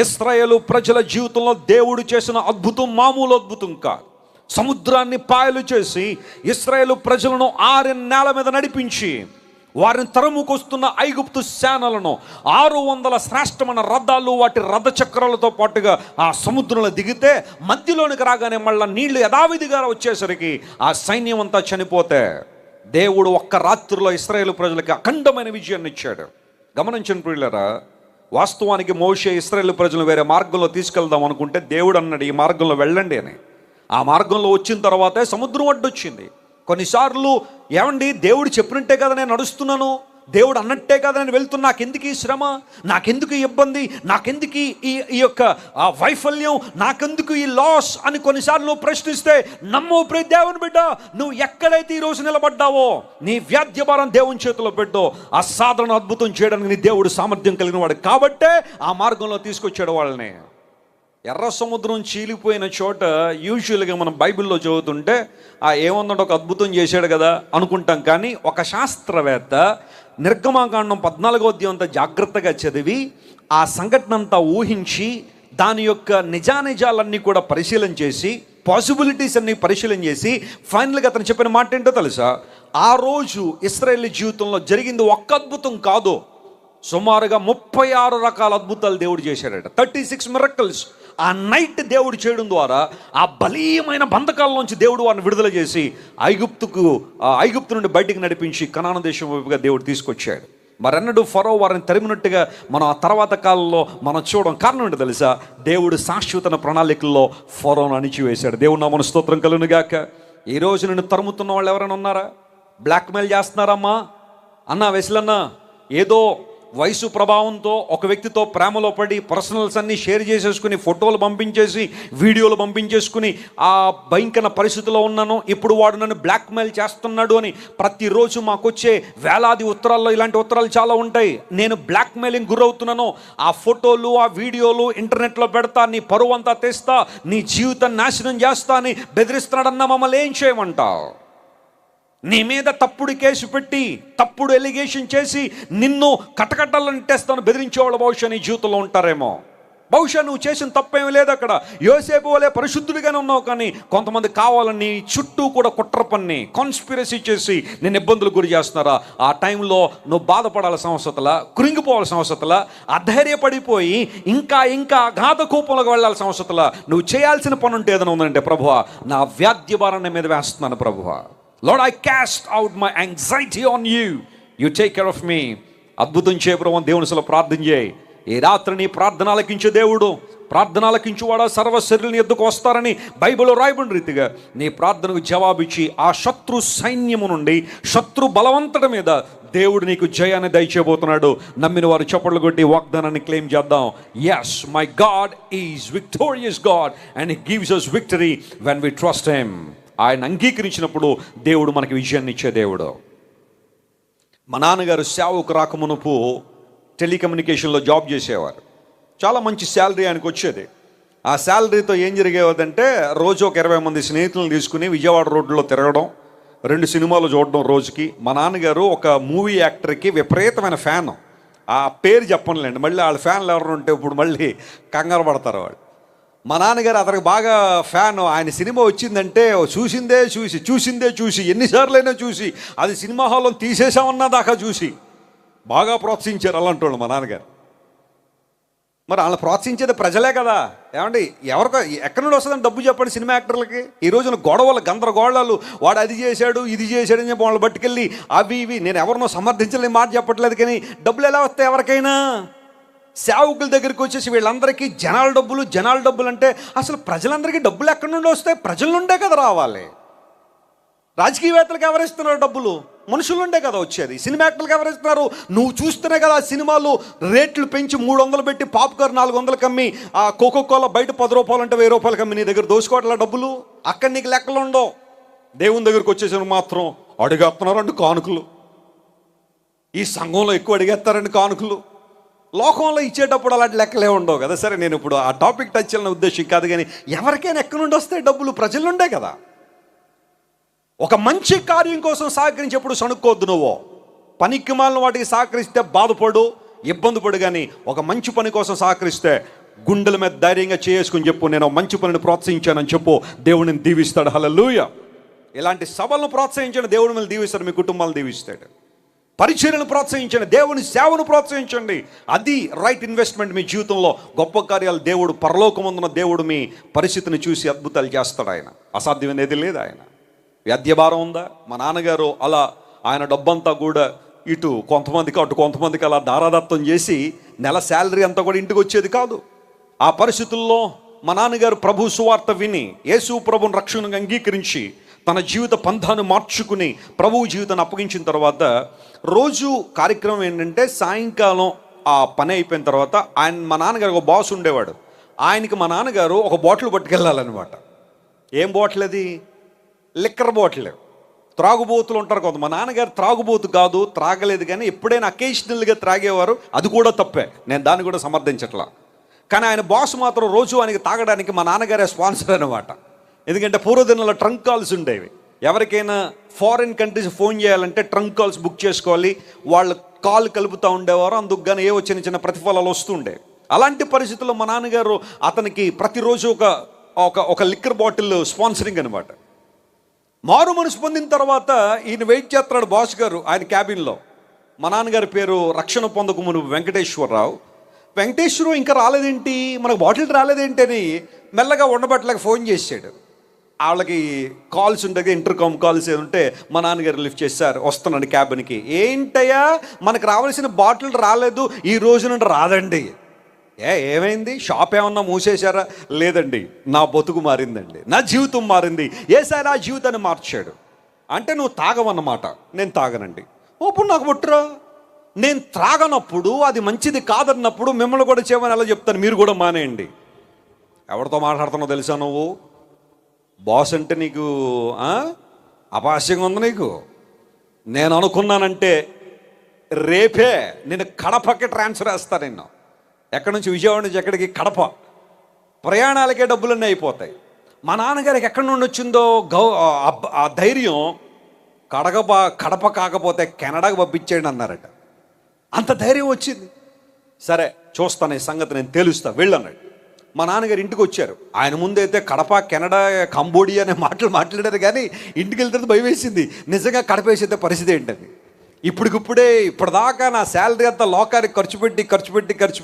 ఇశ్రాయేలు ప్రజల జీవితంలో దేవుడు చేసిన అద్భుతం మామూలు అద్భుతం కాదు. సముద్రాన్ని పాయలు చేసి ఇశ్రాయేలు ప్రజలను 6 నేల మీద నడిపించి వారిని తరుముకొస్తున్న ఐగుప్తు సేనలను 600 శ్రేష్టమైన రథాలు, వాటి రథ చక్రాలతో పాటుగా ఆ సముద్రంలో దిగితే మధ్యలోనికి రాగానే మళ్ళీ నీళ్లు యథావిధిగా వచ్చేసరికి ఆ సైన్యం అంతా చనిపోతే దేవుడు ఒక్క రాత్రిలో ఇశ్రాయేలు ప్రజలకి అఖండమైన విజయాన్ని ఇచ్చాడు. గమనించండి ప్రియులారా, వాస్తవానికి మోషే ఇశ్రాయేలు ప్రజలు వేరే మార్గంలో తీసుకెళ్దాం అనుకుంటే దేవుడు అన్నాడు ఈ మార్గంలో వెళ్ళండి అని. ఆ మార్గంలో వచ్చిన తర్వాతే సముద్రం అడ్డొచ్చింది. కొన్నిసార్లు ఏమండి, దేవుడు చెప్పినట్టే కదా నేను నడుస్తున్నాను, దేవుడు అన్నట్టే కదా నేను వెళ్తున్నా, నాకెందుకు ఈ శ్రమ, నాకెందుకు ఈ ఇబ్బంది, నాకెందుకు ఈ యొక్క వైఫల్యం, నాకెందుకు ఈ లాస్ అని కొన్నిసార్లు నువ్వు ప్రశ్నిస్తే, నమ్ము ప్రియ దేవుని బిడ్డ, నువ్వు ఎక్కడైతే ఈరోజు నిలబడ్డావో నీ వ్యాధ్య భారం దేవుని చేతిలో పెట్టో, అసాధారణ అద్భుతం చేయడానికి నీ దేవుడు సామర్థ్యం కలిగిన వాడు కాబట్టే ఆ మార్గంలో తీసుకొచ్చాడు వాళ్ళని. ఎర్ర సముద్రం చీలిపోయిన చోట యూజువల్గా మనం బైబిల్లో చదువుతుంటే ఏముందంటే ఒక అద్భుతం చేశాడు కదా అనుకుంటాం, కానీ ఒక శాస్త్రవేత్త నిర్గమాకాండం 14వ అధ్యాయం అంతా జాగ్రత్తగా చదివి ఆ సంఘటన అంతా ఊహించి దాని యొక్క నిజానిజాలన్నీ కూడా పరిశీలన చేసి, పాసిబిలిటీస్ అన్ని పరిశీలన చేసి ఫైనల్గా అతను చెప్పిన మాట ఏంటో తెలుసా? ఆ రోజు ఇశ్రాయేలు జీవితంలో జరిగింది ఒక్క అద్భుతం కాదు, సుమారుగా 36 రకాల అద్భుతాలు దేవుడు చేశాడట. 36 మిరకల్స్ ఆ నైట్ దేవుడు చేయడం ద్వారా ఆ బలీయమైన బంధకాల్లోంచి దేవుడు వారిని విడుదల చేసి ఐగుప్తు నుండి బయటికి నడిపించి కనాను దేశం వైపుగా దేవుడు తీసుకొచ్చాడు. మరన్నడు ఫరో వారిని తరిమినట్టుగా మనం ఆ తర్వాత కాలంలో మనం చూడడం కారణం ఏంటో తెలుసా? దేవుడు శాశ్వత ప్రణాళికల్లో ఫరోను అణిచివేశాడు. దేవుడు నామమున స్తోత్రం కలుగును గాక. ఈ రోజు నిన్ను తరుముతున్న వాళ్ళు ఎవరైనా ఉన్నారా? బ్లాక్మెయిల్ చేస్తున్నారమ్మా అన్న వెస్లన్న, ఏదో వయసు ప్రభావంతో ఒక వ్యక్తితో ప్రేమలో పడి పర్సనల్స్ అన్నీ షేర్ చేసేసుకుని, ఫోటోలు పంపించేసి, వీడియోలు పంపించేసుకుని, ఆ భయంకర పరిస్థితిలో ఉన్నాను, ఇప్పుడు వాడు నన్ను బ్లాక్మెయిల్ చేస్తున్నాడు అని ప్రతిరోజు మాకు వచ్చే వేలాది ఉత్తరాల్లో ఇలాంటి ఉత్తరాలు చాలా ఉంటాయి. నేను బ్లాక్మెయిలింగ్ గురవుతున్నాను, ఆ ఫోటోలు ఆ వీడియోలు ఇంటర్నెట్లో పెడతా, నీ పరువు అంతా తెస్తా, నీ జీవితాన్ని నాశనం చేస్తా అని బెదిరిస్తున్నాడన్న మమ్మల్ని ఏం చేయమంటావు? నీ మీద తప్పుడు కేసు పెట్టి, తప్పుడు ఎలిగేషన్ చేసి నిన్ను కటకట్టలను నెట్టేస్తాను బెదిరించేవాళ్ళు బహుశా నీ జీవితంలో ఉంటారేమో. బహుశా నువ్వు చేసిన తప్పేమీ లేదు అక్కడ, యోసేపు వలే పరిశుద్ధుడిగానే ఉన్నావు, కానీ కొంతమంది కావాలని చుట్టూ కూడా కుట్ర పన్ని కాన్స్పిరసీ చేసి నేను ఇబ్బందులు గురి చేస్తున్నారా? ఆ టైంలో నువ్వు బాధపడాల్సిన అవసరతలా, కృంగిపోవాల్సిన అవసరతలా, అధైర్యపడిపోయి ఇంకా ఇంకా అగాధ కూపంలోకి వెళ్ళాల్సిన అవసరతలా? నువ్వు చేయాల్సిన పని ఉంటే ఏదైనా ఉందంటే, ప్రభువా నా వ్యాధ్య భారాన్ని మీద వేస్తున్నాను ప్రభువా, Lord, I cast out my anxiety on you. You take care of me. అద్భుతం చేయ ప్రభు అని దేవుని అసలు ప్రార్థన చేయి. ఈ రాత్రి నీ ప్రార్థన ఆలకించే దేవుడు, ప్రార్థన ఆలకించువాడా సర్వశరీరుని ఎద్దుకు వస్తారని బైబిల్లో రాయబడిన రీతిగా నీ ప్రార్థనకు జవాబిచ్చి ఆ శత్రు సైన్యము నుండి, శత్రు బలవంతుడి మీద దేవుడు నీకు జయాన్ని దయచేయబోతున్నాడు. నమ్మిన వారు చప్పట్లు కొట్టి వాగ్దానాన్ని క్లెయిమ్ చేద్దాం. Yes, my God is victorious God and He gives us victory when we trust Him. ఆయన అంగీకరించినప్పుడు దేవుడు మనకి విజయాన్ని ఇచ్చే దేవుడు. మా నాన్నగారు సేవకు రాకమునుపు టెలికమ్యూనికేషన్లో జాబ్ చేసేవారు. చాలా మంచి శాలరీ ఆయనకు వచ్చేది. ఆ శాలరీతో ఏం జరిగేదంటే, రోజు ఒక 20 మంది స్నేహితులను తీసుకుని విజయవాడ రోడ్లో తిరగడం, 2 సినిమాలు చూడడం రోజుకి. మా నాన్నగారు ఒక మూవీ యాక్టర్కి విపరీతమైన ఫ్యాన్. ఆ పేరు చెప్పనులేండి, మళ్ళీ వాళ్ళ ఫ్యాన్లు ఎవరు ఉంటే ఇప్పుడు మళ్ళీ కంగారు పడతారు వాళ్ళు. మా నాన్నగారు అతనికి బాగా ఫ్యాన్. ఆయన సినిమా వచ్చిందంటే చూసిందే చూసి ఎన్నిసార్లైనా చూసి, అది సినిమా హాల్లో తీసేసామన్నా దాకా చూసి బాగా ప్రోత్సహించారు అలాంటి వాళ్ళు మా నాన్నగారు. మరి వాళ్ళని ప్రోత్సహించేది ప్రజలే కదా. ఏమండి, ఎవరికో ఎక్కడి నుండి వస్తుందని డబ్బు చెప్పండి సినిమా యాక్టర్లకి? ఈ రోజున గొడవలు, గందరగోళాలు, వాడు అది చేశాడు ఇది చేశాడు అని చెప్పి వాళ్ళని పట్టుకెళ్ళి అవి ఇవి. నేను ఎవరినో సమర్థించలేని మాట చెప్పట్లేదు, కానీ డబ్బులు ఎలా వస్తాయి ఎవరికైనా? సేవకుల దగ్గరికి వచ్చేసి వీళ్ళందరికీ జనాల డబ్బులు అంటే అసలు ప్రజలందరికీ డబ్బులు ఎక్కడి నుండి వస్తాయి? ప్రజల నుండే కదా రావాలి. రాజకీయవేత్తలకు ఎవరిస్తున్నారు డబ్బులు? మనుషుల నుండే కదా వచ్చేది. సినిమా యాక్టర్లకు ఎవరిస్తున్నారు? నువ్వు చూస్తేనే కదా సినిమాలు రేట్లు పెంచి 300 పెట్టి పాప్కార్న్ 400 అమ్మి, ఆ కోకోకోలా బయట 10 రూపాయలు అంటే 1000 రూపాయలకి అమ్మి నీ దగ్గర దోసుకోవట్లా డబ్బులు. అక్కడ నీకు లెక్కలు ఉండవు. దేవుని దగ్గరికి వచ్చేసిన మాత్రం అడిగేస్తున్నారండి కానుకలు. ఈ సంఘంలో ఎక్కువ అడిగేస్తారండి కానుకలు. లోకంలో ఇచ్చేటప్పుడు అలాంటి లెక్కలే ఉండవు కదా. సరే, నేను ఇప్పుడు ఆ టాపిక్ టచ్ చేయాలనే ఉద్దేశం కాదు, కానీ ఎవరికైనా ఎక్కడి నుండి వస్తాయి డబ్బులు? ప్రజల నుండే కదా. ఒక మంచి కార్యం కోసం సహకరించేప్పుడు సణుక్కోవద్దు. నువ్వు పనికి మాలిన వాటికి సహకరిస్తే బాధపడు, ఇబ్బంది పడు, కానీ ఒక మంచి పని కోసం సహకరిస్తే గుండెల మీద ధైర్యంగా చేసుకుని చెప్పు, నేను మంచి పనిని ప్రోత్సహించానని చెప్పు, దేవుడిని దీవిస్తాడు. హల్లెలూయా. ఇలాంటి సభలను ప్రోత్సహించండి, దేవుడి మీద దీవిస్తాడు, మీ కుటుంబాలను దీవిస్తాడు. పరిచర్యను ప్రోత్సహించండి, దేవుని సేవను ప్రోత్సహించండి. అది రైట్ ఇన్వెస్ట్మెంట్ మీ జీవితంలో. గొప్ప కార్యాలు దేవుడు, పరలోకమందున దేవుడు మీ పరిస్థితిని చూసి అద్భుతాలు చేస్తాడు. ఆయన అసాధ్యమైనది లేదు. ఆయన వ్యాధ్యభారం ఉందా? మా నాన్నగారు అలా ఆయన డబ్బంతా కూడా ఇటు కొంతమందికి అటు కొంతమందికి అలా దారాదత్తం చేసి నెల శాలరీ అంతా కూడా ఇంటికి వచ్చేది కాదు. ఆ పరిస్థితుల్లో మా నాన్నగారు ప్రభు సువార్త విని యేసు ప్రభుని రక్షణను అంగీకరించి తన జీవిత పంథాన్ని మార్చుకుని ప్రభువు జీవితాన్ని అప్పగించిన తర్వాత రోజు కార్యక్రమం ఏంటంటే, సాయంకాలం ఆ పని అయిపోయిన తర్వాత మా నాన్నగారు ఒక బాస్ ఉండేవాడు. ఆయనకి మా నాన్నగారు ఒక బాటిల్ పట్టుకెళ్ళాలన్నమాట. ఏం బాటిల్ అది? Liquor bottle. త్రాగుబోతులు ఉంటారు కొంత. మా నాన్నగారు త్రాగుబోతు కాదు, త్రాగలేదు, కానీ ఎప్పుడైనా అకేషనల్గా త్రాగేవారు. అది కూడా తప్పే, నేను దాన్ని కూడా సమర్థించట్లా. కానీ ఆయన బాస్ మాత్రం రోజు ఆయనకి తాగడానికి మా నాన్నగారే స్పాన్సర్ అనమాట. ఎందుకంటే పూర్వదినంలో ట్రంక్ కాల్స్ ఉండేవి. ఎవరికైనా ఫారిన్ కంట్రీస్ ఫోన్ చేయాలంటే ట్రంక్ కాల్స్ బుక్ చేసుకోవాలి. వాళ్ళు కాల్ కలుపుతూ ఉండేవారు, అందుకు కానీ ఏవో చిన్న ప్రతిఫలాలు వస్తుండే. అలాంటి పరిస్థితుల్లో మా నాన్నగారు అతనికి ప్రతిరోజు ఒక లిక్కర్ బాటిల్ స్పాన్సరింగ్ అనమాట. మారు మనసు పొందిన తర్వాత ఈయన వెయిట్ చేస్తున్నాడు బాస్ గారు ఆయన క్యాబిన్లో. మా నాన్నగారి పేరు రక్షణ పొందకు మునుపు వెంకటేశ్వరరావు. వెంకటేశ్వరరావు ఇంకా రాలేదేంటి, మనకు బాటిల్ రాలేదేంటి అని మెల్లగా ఉండబట్టలకు ఫోన్ చేశాడు. వాళ్ళకి కాల్స్ ఉండగా ఇంటర్కామ్ కాల్స్ ఏదంటే మా నాన్నగారు లిఫ్ట్ చేశారు, వస్తున్నాను క్యాబిన్కి. ఏంటయ్యా మనకు రావాల్సిన బాటిల్ రాలేదు, ఈ రోజు నుండి రాదండి. ఏమైంది, షాప్ ఏమన్నా మూసేశారా? లేదండి, నా బతుకు మారిందండి, నా జీవితం మారింది. ఏసారి ఆ జీవితాన్ని మార్చాడు. అంటే నువ్వు తాగవన్నమాట. నేను తాగనండి. ఇప్పుడు నాకు ముట్టురా. నేను త్రాగనప్పుడు, అది మంచిది కాదన్నప్పుడు మిమ్మల్ని కూడా చేయమని ఎలా చెప్తాను? మీరు కూడా మానేయండి. ఎవరితో మాట్లాడుతున్నావు తెలుసా నువ్వు? బాస్ అంటే నీకు అపహాస్యంగా ఉంది నీకు? నేను అనుకున్నానంటే రేపే నేను కడపకి ట్రాన్స్ఫర్ చేస్తాను. నిన్ను ఎక్కడి నుంచి, విజయవాడ నుంచి ఎక్కడికి? కడప. ప్రయాణాలకే డబ్బులన్నీ అయిపోతాయి. మా నాన్నగారికి ఎక్కడి నుండి వచ్చిందో ఆ ధైర్యం, కడప కాకపోతే కెనడాకి పంపించేయండి అన్నారట. అంత ధైర్యం వచ్చింది. సరే చూస్తాను, ఈ సంగతి నేను తెలుస్తా, వెళ్ళన్నాడు. మా నాన్నగారు ఇంటికి వచ్చారు. ఆయన ముందైతే కడప, కెనడా, కంబోడియా అనే మాటలు మాట్లాడారు, కానీ ఇంటికి వెళ్తే భయం వేసింది. నిజంగా కడప వేసేదే పరిస్థితి ఏంటని. ఇప్పటిదాకా నా శాలరీ అంతా లోకానికి ఖర్చు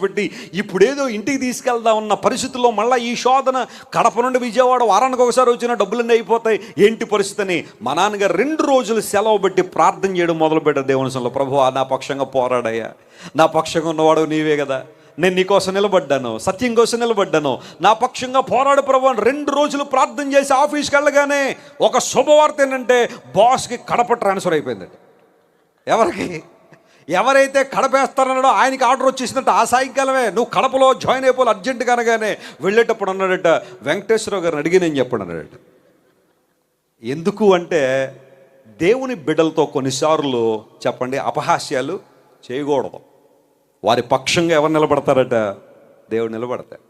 పెట్టి ఇప్పుడేదో ఇంటికి తీసుకెళ్దాం ఉన్న పరిస్థితుల్లో మళ్ళీ ఈ శోధన. కడప నుండి విజయవాడ వారానికి ఒకసారి వచ్చిన డబ్బులన్నీ అయిపోతాయి, ఏంటి పరిస్థితి అని మా నాన్నగారు 2 రోజులు సెలవు పెట్టి ప్రార్థన చేయడం మొదలుపెట్టారు దేవుని సన్నిధిలో. ప్రభువా, నా పక్షంగా పోరాడయ్యా, నా పక్షంగా ఉన్నవాడు నీవే కదా, నేను నీకోసం నిలబడ్డాను, సత్యం కోసం నిలబడ్డాను, నా పక్షంగా పోరాడు ప్రభు అని 2 రోజులు ప్రార్థన చేసి ఆఫీస్కి వెళ్ళగానే ఒక శుభవార్త ఏంటంటే బాస్కి కడప ట్రాన్స్ఫర్ అయిపోయిందండి. ఎవరైతే కడపేస్తారన్నాడో ఆయనకి ఆర్డర్ వచ్చేసిందంట. ఆ సాయంకాలమే నువ్వు కడపలో జాయిన్ అయిపోవాలి అర్జెంటుగా అనగానే వెళ్ళేటప్పుడు అన్నాడట, వెంకటేశ్వరరావు గారిని అడిగి నేను చెప్పండి అన్నాడట. ఎందుకు అంటే దేవుని బిడ్డలతో కొన్నిసార్లు చెప్పండి అపహాస్యాలు చేయకూడదు. వారి పక్షంగా ఎవరు నిలబడతారట? దేవుడు నిలబడతాడు.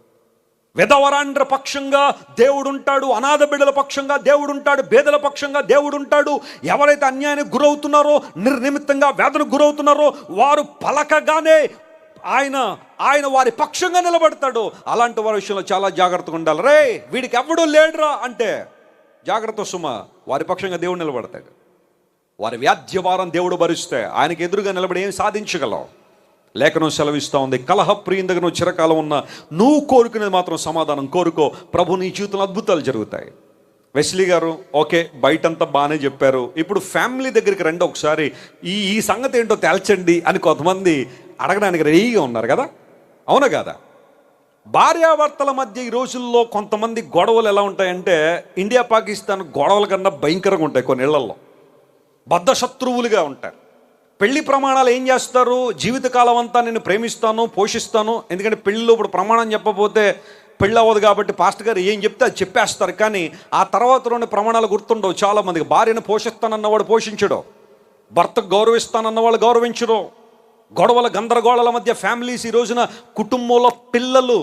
విధవరాండ్ర పక్షంగా దేవుడు ఉంటాడు, అనాథ బిడ్డల పక్షంగా దేవుడు ఉంటాడు, పేదల పక్షంగా దేవుడు ఉంటాడు. ఎవరైతే అన్యాయానికి గురవుతున్నారో, నిర్నిమిత్తంగా వేదనకు గురవుతున్నారో వారు పలకగానే ఆయన వారి పక్షంగా నిలబడతాడు. అలాంటి వారి విషయంలో చాలా జాగ్రత్తగా ఉండాలి. రే వీడికి ఎవడూ లేడురా అంటే జాగ్రత్త సుమ, వారి పక్షంగా దేవుడు నిలబడతాడు. వారి వ్యాధ్యభారం దేవుడు భరిస్తే ఆయనకి ఎదురుగా నిలబడి ఏం సాధించగలవు? లేఖనం సెలవిస్తూ ఉంది, కలహప్రియం దగ్గర నువ్వు చిరకాలం ఉన్న నువ్వు కోరుకునేది మాత్రం సమాధానం కోరుకో, ప్రభు నీ జీవితంలో అద్భుతాలు జరుగుతాయి. వెస్లీ గారు ఓకే, బయటంతా బాగానే చెప్పారు, ఇప్పుడు ఫ్యామిలీ దగ్గరికి రండి, ఒకసారి ఈ సంగతి ఏంటో తేల్చండి అని కొంతమంది అడగడానికి రెడీగా ఉన్నారు కదా, అవునా కదా? భార్యాభర్తల మధ్య ఈ రోజుల్లో కొంతమంది గొడవలు ఎలా ఉంటాయంటే ఇండియా పాకిస్తాన్ గొడవల కన్నా భయంకరంగా ఉంటాయి. కొన్ని ఇళ్లలో బద్ధ శత్రువులుగా ఉంటారు. పెళ్లి ప్రమాణాలు ఏం చేస్తారు? జీవితకాలం అంతా నేను ప్రేమిస్తాను, పోషిస్తాను. ఎందుకంటే పెళ్లిలో ఇప్పుడు ప్రమాణం చెప్పకపోతే పెళ్ళి అవ్వదు కాబట్టి పాస్టర్ గారు ఏం చెప్తే అది చెప్పేస్తారు. కానీ ఆ తర్వాతలోని ప్రమాణాలు గుర్తుండవు చాలామందికి. భార్యను పోషిస్తానన్నవాడు పోషించడు, భర్తకు గౌరవిస్తానన్నవాళ్ళు గౌరవించరు. గొడవల గందరగోళాల మధ్య ఫ్యామిలీస్ ఈ రోజున కుటుంబంలో పిల్లలు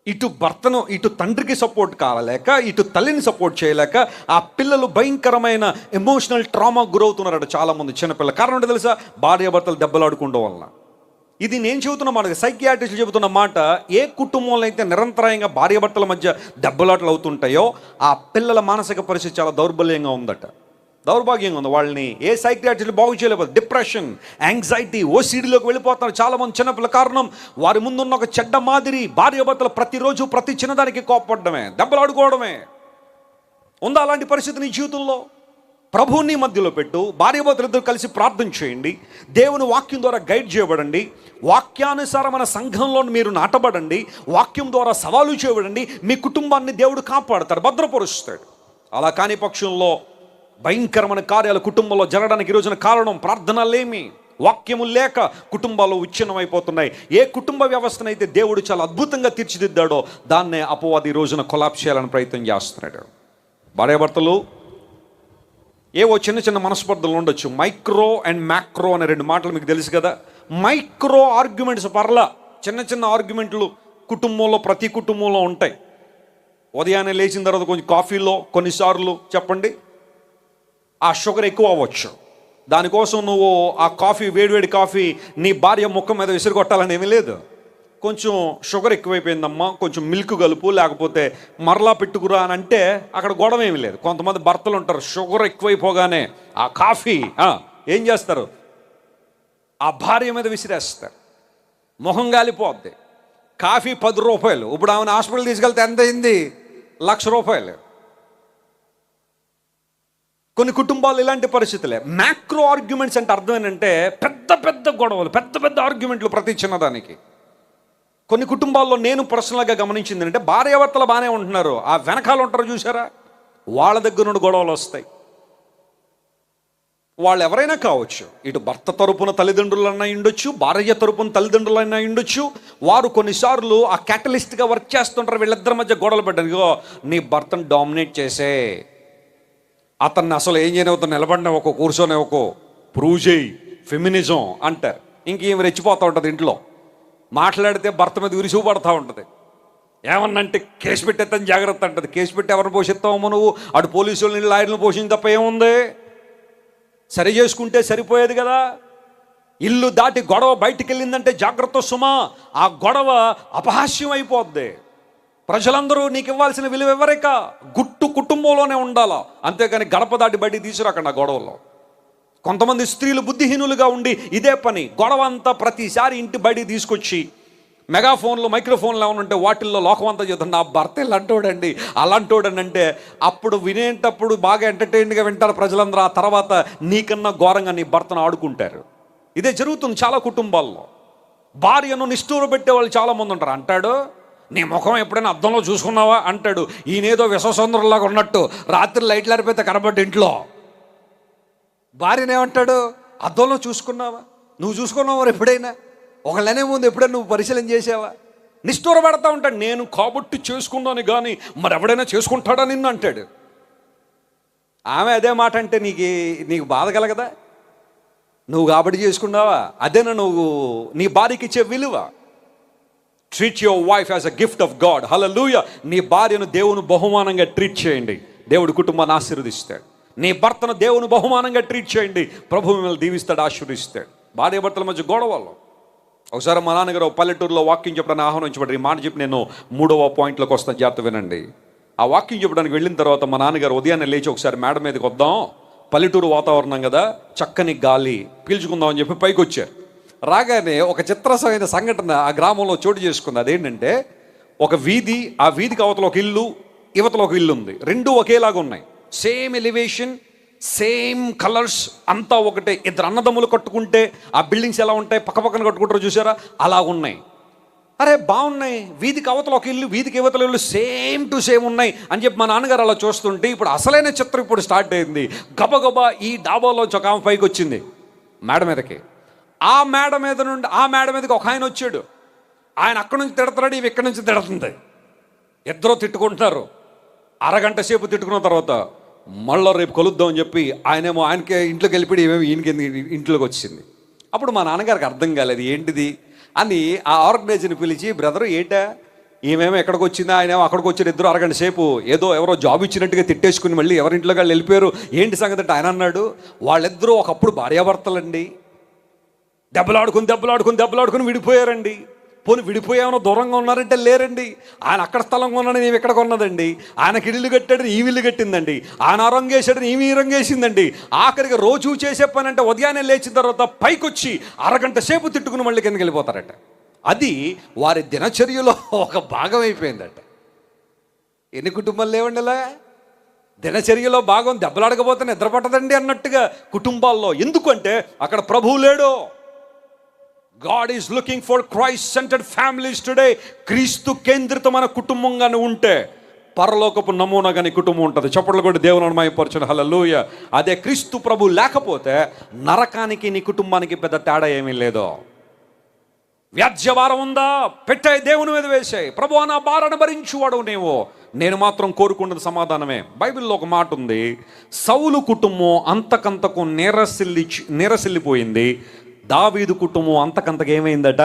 ఇటు తండ్రికి సపోర్ట్ కావలేక, ఇటు తల్లిని సపోర్ట్ చేయలేక ఆ పిల్లలు భయంకరమైన ఎమోషనల్ ట్రామా గురవుతున్నారట చాలామంది చిన్నపిల్లలు. కారణం ఏంటో తెలుసా? భార్యాభర్తలు దెబ్బలాడుకోవడం వలన. ఇది నేను చెబుతున్న మాట, సైకియాట్రిస్టులు చెబుతున్న మాట. ఏ కుటుంబంలో అయితే నిరంతరాయంగా భార్యాభర్తల మధ్య దెబ్బలాటలు అవుతుంటాయో ఆ పిల్లల మానసిక పరిస్థితి చాలా దౌర్భాగ్యంగా ఉంది. వాళ్ళని ఏ సైకియాట్రిస్టులు బాగు చేయలేకపోతే డిప్రెషన్, యాంగ్జైటీ, ఓసిడీలోకి వెళ్ళిపోతున్నారు చాలామంది చిన్నపిల్లల. కారణం వారి ముందున్న ఒక చెడ్డ మాదిరి. భార్యాభర్తలు ప్రతిరోజు ప్రతి చిన్నదానికి కోప్పడమే, దెబ్బలాడుకోవడమే. ఉందా అలాంటి పరిస్థితి నీ జీవితంలో? ప్రభువుని మధ్యలో పెట్టు, భార్యాభర్తలు ఇద్దరు కలిసి ప్రార్థన చేయండి, దేవుని వాక్యం ద్వారా గైడ్ చేయబడండి, వాక్యానుసారమైన సంఘంలో మీరు నాటబడండి, వాక్యం ద్వారా సవాలు చేయబడండి. మీ కుటుంబాన్ని దేవుడు కాపాడుతాడు, భద్రపరుస్తాడు. అలా కాని పక్షంలో భయంకరమైన కార్యాలు కుటుంబంలో జరగడానికి ఈ రోజున కారణం ప్రార్థనలేమి, వాక్యము లేక కుటుంబాలు విచ్ఛిన్నమైపోతున్నాయి. ఏ కుటుంబ వ్యవస్థనైతే దేవుడు చాలా అద్భుతంగా తీర్చిదిద్దాడో దాన్నే అపవాది ఈ రోజున కొలాప్స్ చేయాలని ప్రయత్నం చేస్తున్నాడు. భార్యాభర్తలు ఏవో చిన్న మనస్పర్ధలు ఉండొచ్చు. మైక్రో అండ్ మ్యాక్రో అనే 2 మాటలు మీకు తెలుసు కదా. మైక్రో ఆర్గ్యుమెంట్స్ పర్లా, చిన్న ఆర్గ్యుమెంట్లు కుటుంబంలో ప్రతి కుటుంబంలో ఉంటాయి. ఉదయాన్నే లేచిన తర్వాత కొంచెం కాఫీలో కొన్నిసార్లు చెప్పండి ఆ షుగర్ ఎక్కువ అవ్వచ్చు. దానికోసం నువ్వు ఆ కాఫీ, వేడివేడి కాఫీ నీ భార్య ముఖం మీద విసిరి కొట్టాలని ఏమీ లేదు. కొంచెం షుగర్ ఎక్కువైపోయిందమ్మా, కొంచెం మిల్క్ కలుపు, లేకపోతే మరలా పెట్టుకురా అని అంటే అక్కడ గొడవ ఏమీ లేదు. కొంతమంది భర్తలు ఉంటారు, షుగర్ ఎక్కువైపోగానే ఆ కాఫీ ఏం చేస్తారు? ఆ భార్య మీద విసిరేస్తారు, మొహం గాలిపోద్ది. కాఫీ 10 రూపాయలు, ఇప్పుడు ఆమెను హాస్పిటల్ తీసుకెళ్తే ఎంత అయింది? 1,00,000 రూపాయలు. కొన్ని కుటుంబాలు ఇలాంటి పరిస్థితులే. మ్యాక్రో ఆర్గ్యుమెంట్స్ అంటే అర్థం ఏంటంటే పెద్ద గొడవలు, పెద్ద ఆర్గ్యుమెంట్లు ప్రతి చిన్నదానికి. కొన్ని కుటుంబాల్లో నేను పర్సనల్గా గమనించింది అంటే భార్యాభర్తలు బాగానే ఉంటున్నారు, ఆ వెనకాల ఉంటారు చూసారా, వాళ్ళ దగ్గర నుండి గొడవలు వస్తాయి. వాళ్ళు ఎవరైనా కావచ్చు, ఇటు భర్త తరపున తల్లిదండ్రులన్నా ఉండొచ్చు, భార్య తరపున తల్లిదండ్రులైనా ఉండొచ్చు. వారు కొన్నిసార్లు ఆ క్యాటలిస్ట్గా వర్క్ చేస్తుంటారు వీళ్ళిద్దరి మధ్య గొడవలు పెట్టడానికి. నీ భర్తను డామినేట్ చేసే, అతన్ని అసలు ఏం చేయనివ్వతో నిలబడినవ్వకో, కూర్చొనివ్వకో, ప్రూవ్ చేయి, ఫెమినిజం అంటారు. ఇంకేం రెచ్చిపోతూ ఉంటుంది ఇంట్లో. మాట్లాడితే భర్త మీద విరుసుపడతా ఉంటుంది. ఏమన్నంటే కేసు పెట్టేస్తాను జాగ్రత్త అంటుంది. కేసు పెట్టి ఎవరిని పోషిస్తావమ్మో నువ్వు? అటు పోలీసు వాళ్ళని లాయర్లను పోషించి తప్ప ఏముంది? సరి చేసుకుంటే సరిపోయేది కదా. ఇల్లు దాటి గొడవ బయటికి వెళ్ళిందంటే జాగ్రత్త సుమా, ఆ గొడవ అపహాస్యం అయిపోద్ది. ప్రజలందరూ నీకు ఇవ్వాల్సిన విలువ ఎవరిక గుట్టు కుటుంబంలోనే ఉండాలా, అంతేకాని గడప దాటి బయటికి తీసుకురాకండి ఆ గొడవలో. కొంతమంది స్త్రీలు బుద్ధిహీనులుగా ఉండి ఇదే పని, గొడవ అంతా ప్రతిసారి ఇంటి బయటికి తీసుకొచ్చి మెగాఫోన్లు మైక్రోఫోన్లు ఏమైనా ఉంటే వాటిల్లో లోకం అంతా చెప్తాను, నా భర్త ఇలాంటోడండి అలాంటోడని. అంటే అప్పుడు వినేటప్పుడు బాగా ఎంటర్టైన్గా వింటారు ప్రజలందరూ. ఆ తర్వాత నీకన్నా ఘోరంగా నీ భర్తను ఆడుకుంటారు. ఇదే జరుగుతుంది చాలా కుటుంబాల్లో. భార్యను నిష్ఠూర పెట్టే వాళ్ళు చాలామంది ఉంటారు. అంటాడు, నీ ముఖం ఎప్పుడైనా అద్దంలో చూసుకున్నావా అంటాడు. ఈయనేదో విశ్వసుందరులాగా ఉన్నట్టు రాత్రి లైట్లు అరిపోతే కనబడ్డ ఇంట్లో. భార్యనేమంటాడు, అద్దంలో చూసుకున్నావా? నువ్వు చూసుకున్నావా ఎప్పుడైనా? ఒకళ్ళనే ముందు ఎప్పుడైనా నువ్వు పరిశీలన చేసావా? నిష్ఠూర పడతా ఉంటాడు. నేను కాబట్టి చేసుకున్నాను కానీ మరి ఎవడైనా చేసుకుంటాడా నిన్ను అంటాడు. ఆమె అదే మాట అంటే నీకు బాధ కలగదా? నువ్వు కాబట్టి చేసుకున్నావా? అదేనా నువ్వు నీ భార్యకి ఇచ్చే విలువ? Treat your wife as a gift of God. Hallelujah. నీ భార్యను దేవుని బహుమానంగా ట్రీట్ చేయండి, దేవుడి కుటుంబాన్ని ఆశీర్వదిస్తాడు. నీ భర్తను దేవుని బహుమానంగా ట్రీట్ చేయండి, ప్రభు మిమ్మల్ని దీవిస్తాడు, ఆశీర్వదిస్తాడు. భార్య భర్తల మధ్య గొడవలు. ఒకసారి మా నాన్నగారు పల్లెటూరులో వాక్యం చెప్పడానికి ఆహ్వానించబడి ఈ మాట చెప్పి నేను 3వ పాయింట్లోకి వస్తాను, జాగ్రత్త వినండి. ఆ వాక్యం చెప్పడానికి వెళ్ళిన తర్వాత మా నాన్నగారు ఉదయాన్నే లేచి ఒకసారి మేడ మీదకి వద్దాం, పల్లెటూరు వాతావరణం కదా, చక్కని గాలి పీల్చుకుందాం అని చెప్పి పైకి వచ్చారు. రాగానే ఒక చిత్రమైన సంఘటన ఆ గ్రామంలో చోటు చేసుకుంది. అదేంటంటే ఒక వీధి, ఆ వీధికి అవతల ఒక ఇల్లు, యువతలో ఒక ఇల్లు ఉంది. రెండు ఒకేలాగా ఉన్నాయి, సేమ్ ఎలివేషన్, సేమ్ కలర్స్, అంతా ఒకటే. ఇద్దరు అన్నదమ్ములు కట్టుకుంటే ఆ బిల్డింగ్స్ ఎలా ఉంటాయి, పక్క పక్కన కట్టుకుంటారో చూసారా, అలా ఉన్నాయి. అరే బాగున్నాయి, వీధికి అవతల ఒక ఇల్లు, వీధికి యువతల ఇల్లు సేమ్ టు సేమ్ ఉన్నాయి అని చెప్పి మా నాన్నగారు అలా చూస్తుంటే ఇప్పుడు అసలైన చిత్రం ఇప్పుడు స్టార్ట్ అయింది. గబగబా ఈ డాబాలో ఒక ఆమె పైకి వచ్చింది మేడ మీదకి. ఆ మేడ మీద నుండి ఆ మేడ మీదకి ఒక ఆయన వచ్చాడు. ఆయన అక్కడి నుంచి తిడతాడు, ఇవి ఇక్కడి నుంచి తిడుతుంది. ఇద్దరు తిట్టుకుంటున్నారు. అరగంట సేపు తిట్టుకున్న తర్వాత మళ్ళీ రేపు కలుద్దాం అని చెప్పి ఆయనేమో ఆయనకే ఇంట్లోకి వెళ్ళిపోయి ఏమేమి ఈయనకి ఇంట్లోకి వచ్చింది. అప్పుడు మా నాన్నగారికి అర్థం కాలేదు ఏంటిది అని ఆ ఆర్గనైజర్ని పిలిచి, బ్రదరు ఏంటా, ఈమెమో ఎక్కడికి వచ్చిందా, ఆయనేమో అక్కడికి వచ్చారు. ఇద్దరు అరగంట సేపు ఏదో ఎవరో జాబ్ ఇచ్చినట్టుగా తిట్టేసుకుని మళ్ళీ ఎవరింట్లోకి వాళ్ళు వెళ్ళిపోయారు. ఏంటి సంగతి అంటే ఆయన అన్నాడు, వాళ్ళిద్దరూ ఒకప్పుడు భార్యాభర్తలండి, దెబ్బలాడుకుని విడిపోయారండి. పోనీ విడిపోయామో దూరంగా ఉన్నారంటే లేరండి. ఆయన అక్కడ స్థలం కొన్నాడు, నేను ఇక్కడ కొన్నదండి. ఆయనకి ఇల్లు కట్టాడు, ఈ ఇల్లు కట్టిందండి. ఆయన రంగేశాడు, ఈ రంగేసిందండి. ఆఖరికి రోజు చేసే పని అంటే ఉదయాన్నే లేచిన తర్వాత పైకి వచ్చి అరగంట సేపు తిట్టుకుని మళ్ళీ కిందకి వెళ్ళిపోతారట. అది వారి దినచర్యలో ఒక భాగం అయిపోయిందట. ఎన్ని కుటుంబాలు లేవండి ఇలా? దినచర్యలో భాగం దెబ్బలాడకపోతే నిద్ర పట్టదండి అన్నట్టుగా కుటుంబాల్లో. ఎందుకంటే అక్కడ ప్రభువు లేడు. God is looking for Christ-centered families today. క్రీస్తు కేంద్రితమైన కుటుంబంగానే ఉంటే పరలోకపు నమూనాగా నీ కుటుంబం ఉంటుంది. చప్పట్లు కూడా దేవుని మహిమపరచండి. హల్లెలూయా. అదే క్రీస్తు ప్రభు లేకపోతే నరకానికి నీ కుటుంబానికి పెద్ద తేడా ఏమీ లేదు. వ్యాజ్యభారం ఉందా, పెట్టాయి దేవుని మీద వేసాయి. ప్రభు నా భారాన్ని భరించువాడు నీవు. నేను మాత్రం కోరుకున్నది సమాధానమే. బైబిల్లో ఒక మాట ఉంది, సౌలు కుటుంబం అంతకంతకు నీరసిల్లిపోయింది, దావీదు కుటుంబం అంతకంతకు ఏమైందట,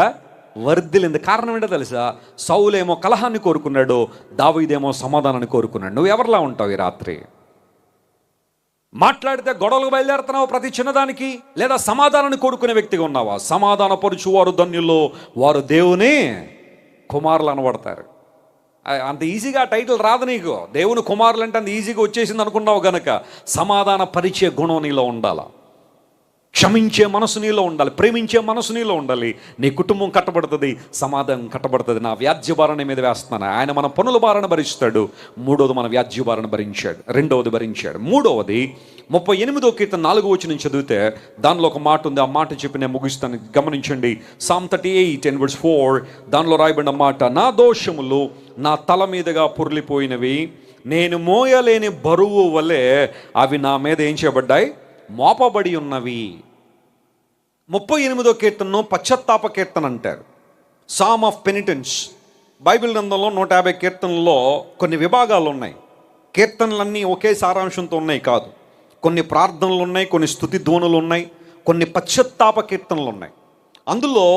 వర్ధిల్లింది. కారణం ఏంటో తెలుసా? సౌలేమో కలహాన్ని కోరుకున్నాడు, దావీదేమో సమాధానాన్ని కోరుకున్నాడు. నువ్వు ఎవరిలా ఉంటావు ఈ రాత్రి? మాట్లాడితే గొడవలకు బయలుదేరుతున్నావు ప్రతి చిన్నదానికి, లేదా సమాధానాన్ని కోరుకునే వ్యక్తిగా ఉన్నావా? సమాధాన పరుచు వారు ధన్యుల్లో, వారు దేవుని కుమారులు అనబడతారు. అంత ఈజీగా టైటిల్ రాదు నీకు. దేవుని కుమారులు అంటే అంత ఈజీగా వచ్చేసింది అనుకున్నావు గనక సమాధాన పరిచే గుణం నీలో ఉండాలి, క్షమించే మనసు నీలో ఉండాలి, ప్రేమించే మనసు నీలో ఉండాలి. నీ కుటుంబం కట్టబడుతుంది, సమాధానం కట్టబడుతుంది. నా వ్యాజ్య భారాన్ని మీద వేస్తున్నాను. ఆయన మన పనుల భారాన్ని భరిస్తాడు. మూడవది మన వ్యాజ్య భారాన్ని భరించాడు, రెండవది భరించాడు. మూడవది 38వ కీర్తన 4వ వచనం చదివితే దానిలో ఒక మాట ఉంది. ఆ మాట చెప్పి నేను ముగిస్తాను, గమనించండి. Psalm 38:4 దానిలో రాయబడిన మాట, నా దోషములు నా తల మీదుగా పొర్లిపోయినవి, నేను మోయలేని బరువు వలె అవి నా మీద ఏం చేయబడ్డాయి, మోపబడి ఉన్నవి. 38వ కీర్తనను పశ్చాత్తాప కీర్తన అంటారు, సామ్ ఆఫ్ పెనిటెన్స్. బైబిల్ గ్రంథంలో 150 కీర్తనల్లో కొన్ని విభాగాలు ఉన్నాయి. కీర్తనలన్నీ ఒకే సారాంశంతో ఉన్నాయి కాదు. కొన్ని ప్రార్థనలు ఉన్నాయి, కొన్ని స్తుతి ధ్వనులు ఉన్నాయి, కొన్ని పశ్చాత్తాప కీర్తనలు ఉన్నాయి. అందులో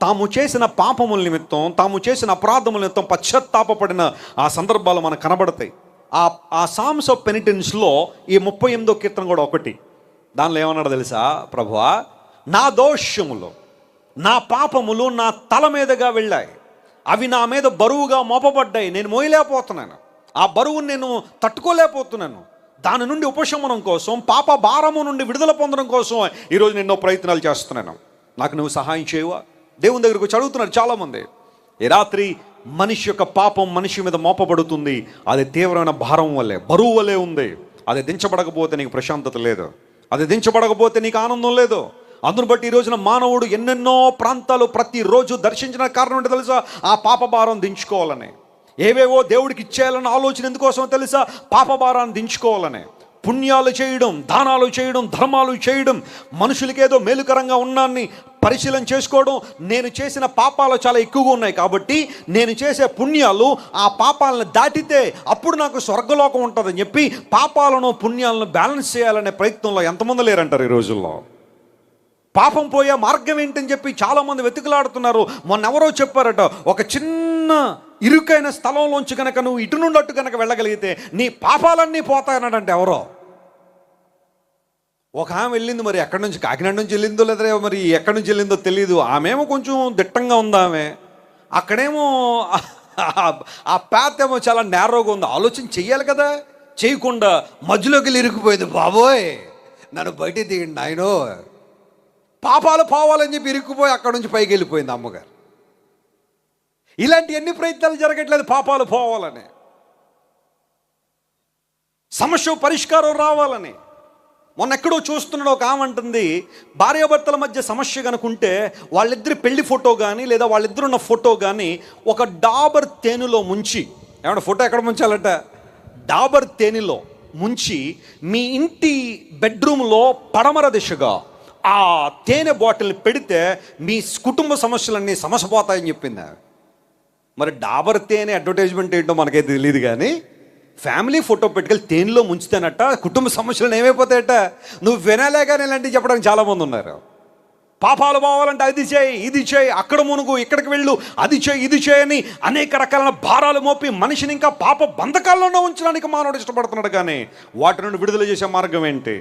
తాము చేసిన పాపముల నిమిత్తం, తాము చేసిన అపరాధముల నిమిత్తం పశ్చాత్తాపడిన ఆ సందర్భాలు మనకు కనబడతాయి. ఆ సామ్స్ ఆఫ్ పెనిటెన్స్లో ఈ 38వ కీర్తన కూడా ఒకటి. దానిలో ఏమన్నాడు తెలుసా? ప్రభువా, నా దోషములు, నా పాపములు నా తల మీదుగా వెళ్ళాయి, అవి నా మీద బరువుగా మోపబడ్డాయి, నేను మోయలేకపోతున్నాను, ఆ బరువును నేను తట్టుకోలేకపోతున్నాను. దాని నుండి ఉపశమనం కోసం, పాప భారము నుండి విడుదల పొందడం కోసం ఈరోజు ఎన్నో ప్రయత్నాలు చేస్తున్నాను. నాకు నువ్వు సహాయం చేయవా? దేవుని దగ్గరకు వచ్చి అడుగుతున్నారు చాలామంది. ఈ రాత్రి మనిషి యొక్క పాపం మనిషి మీద మోపబడుతుంది. అది తీవ్రమైన భారం వల్లే, బరువు వల్లే ఉంది. అది దించబడకపోతే నీకు ప్రశాంతత లేదు, అది దించబడకపోతే నీకు ఆనందం లేదు. అందును బట్టి ఈ రోజున మానవుడు ఎన్నెన్నో ప్రాంతాలు ప్రతిరోజు దర్శించిన కారణం ఏంటో తెలుసా? ఆ పాప భారం దించుకోవాలని. ఏవేవో దేవుడికి ఇచ్చేయాలన్న ఆలోచన ఎందుకోసమో తెలుసా? పాప భారాన్ని దించుకోవాలని. పుణ్యాలు చేయడం, దానాలు చేయడం, ధర్మాలు చేయడం, మనుషులకి ఏదో మేలుకరంగా ఉన్నాన్ని పరిశీలన చేసుకోవడం. నేను చేసిన పాపాలు చాలా ఎక్కువగా ఉన్నాయి కాబట్టి నేను చేసే పుణ్యాలు ఆ పాపాలను దాటితే అప్పుడు నాకు స్వర్గలోకం ఉంటుందని చెప్పి పాపాలను పుణ్యాలను బ్యాలెన్స్ చేయాలనే ప్రయత్నంలో ఎంతమంది లేరంటారు ఈ రోజుల్లో? పాపం పోయే మార్గం ఏంటని చెప్పి చాలామంది వెతుకులాడుతున్నారు. మొన్న ఎవరో చెప్పారట, ఒక చిన్న ఇరుకైన స్థలంలోంచి కనుక నువ్వు ఇటు నుండి అటు కనుక వెళ్ళగలిగితే నీ పాపాలన్నీ పోతాయన్నాడంటే ఎవరో. ఒక ఆమె వెళ్ళింది, మరి ఎక్కడి నుంచి, కాకినాడ నుంచి వెళ్ళిందో లేదా మరి ఎక్కడి నుంచి వెళ్ళిందో తెలియదు. ఆమెమో కొంచెం దిట్టంగా ఉంది ఆమె, అక్కడేమో ఆ పాత్ ఏమో చాలా నేరోగా ఉంది. ఆలోచన చెయ్యాలి కదా, చేయకుండా మధ్యలోకి వెళ్ళి ఇరుక్కుపోయింది. బాబోయ్ నన్ను బయట తీయండి ఆయనో, పాపాలు పోవాలని చెప్పి ఇరుక్కుపోయి అక్కడ నుంచి పైకి వెళ్ళిపోయింది అమ్మగారు. ఇలాంటి ఎన్ని ప్రయత్నాలు జరగట్లేదు పాపాలు పోవాలని, సమస్య పరిష్కారం రావాలని. మొన్న ఎక్కడో చూస్తున్నాడు, ఒక ఆమె అంటుంది, భార్యాభర్తల మధ్య సమస్య కనుకుంటే వాళ్ళిద్దరి పెళ్లి ఫోటో కానీ లేదా వాళ్ళిద్దరున్న ఫోటో కానీ ఒక డాబర్ తేనెలో ముంచి, ఏమన్నా ఫోటో ఎక్కడ ముంచాలట, డాబర్ తేనెలో ముంచి మీ ఇంటి బెడ్రూమ్లో పడమర దిశగా ఆ తేనె బాటిల్ని పెడితే మీ కుటుంబ సమస్యలన్నీ సమసిపోతాయని చెప్పింది. మరి డాబర్ తేనె అడ్వర్టైజ్మెంట్ ఏంటో మనకైతే తెలియదు, కానీ ఫ్యామిలీ ఫోటో పెట్టుకెళ్ళి తేనెలో ముంచుతానట కుటుంబ సమస్యలు ఏమైపోతాయట. నువ్వు వినలేగానే ఇలాంటివి చెప్పడానికి చాలామంది ఉన్నారు. పాపాలు పోవాలంటే అది చేయి, ఇది చేయి, అక్కడ మునుగు, ఇక్కడికి వెళ్ళు, అది చేయి, ఇది చేయని అనేక రకాల భారాలు మోపి మనిషిని ఇంకా పాప బంధకాల్లోనే ఉంచడానికి మానవుడు ఇష్టపడుతున్నాడు. కానీ వాటి నుండి విడుదల చేసే మార్గం ఏంటి?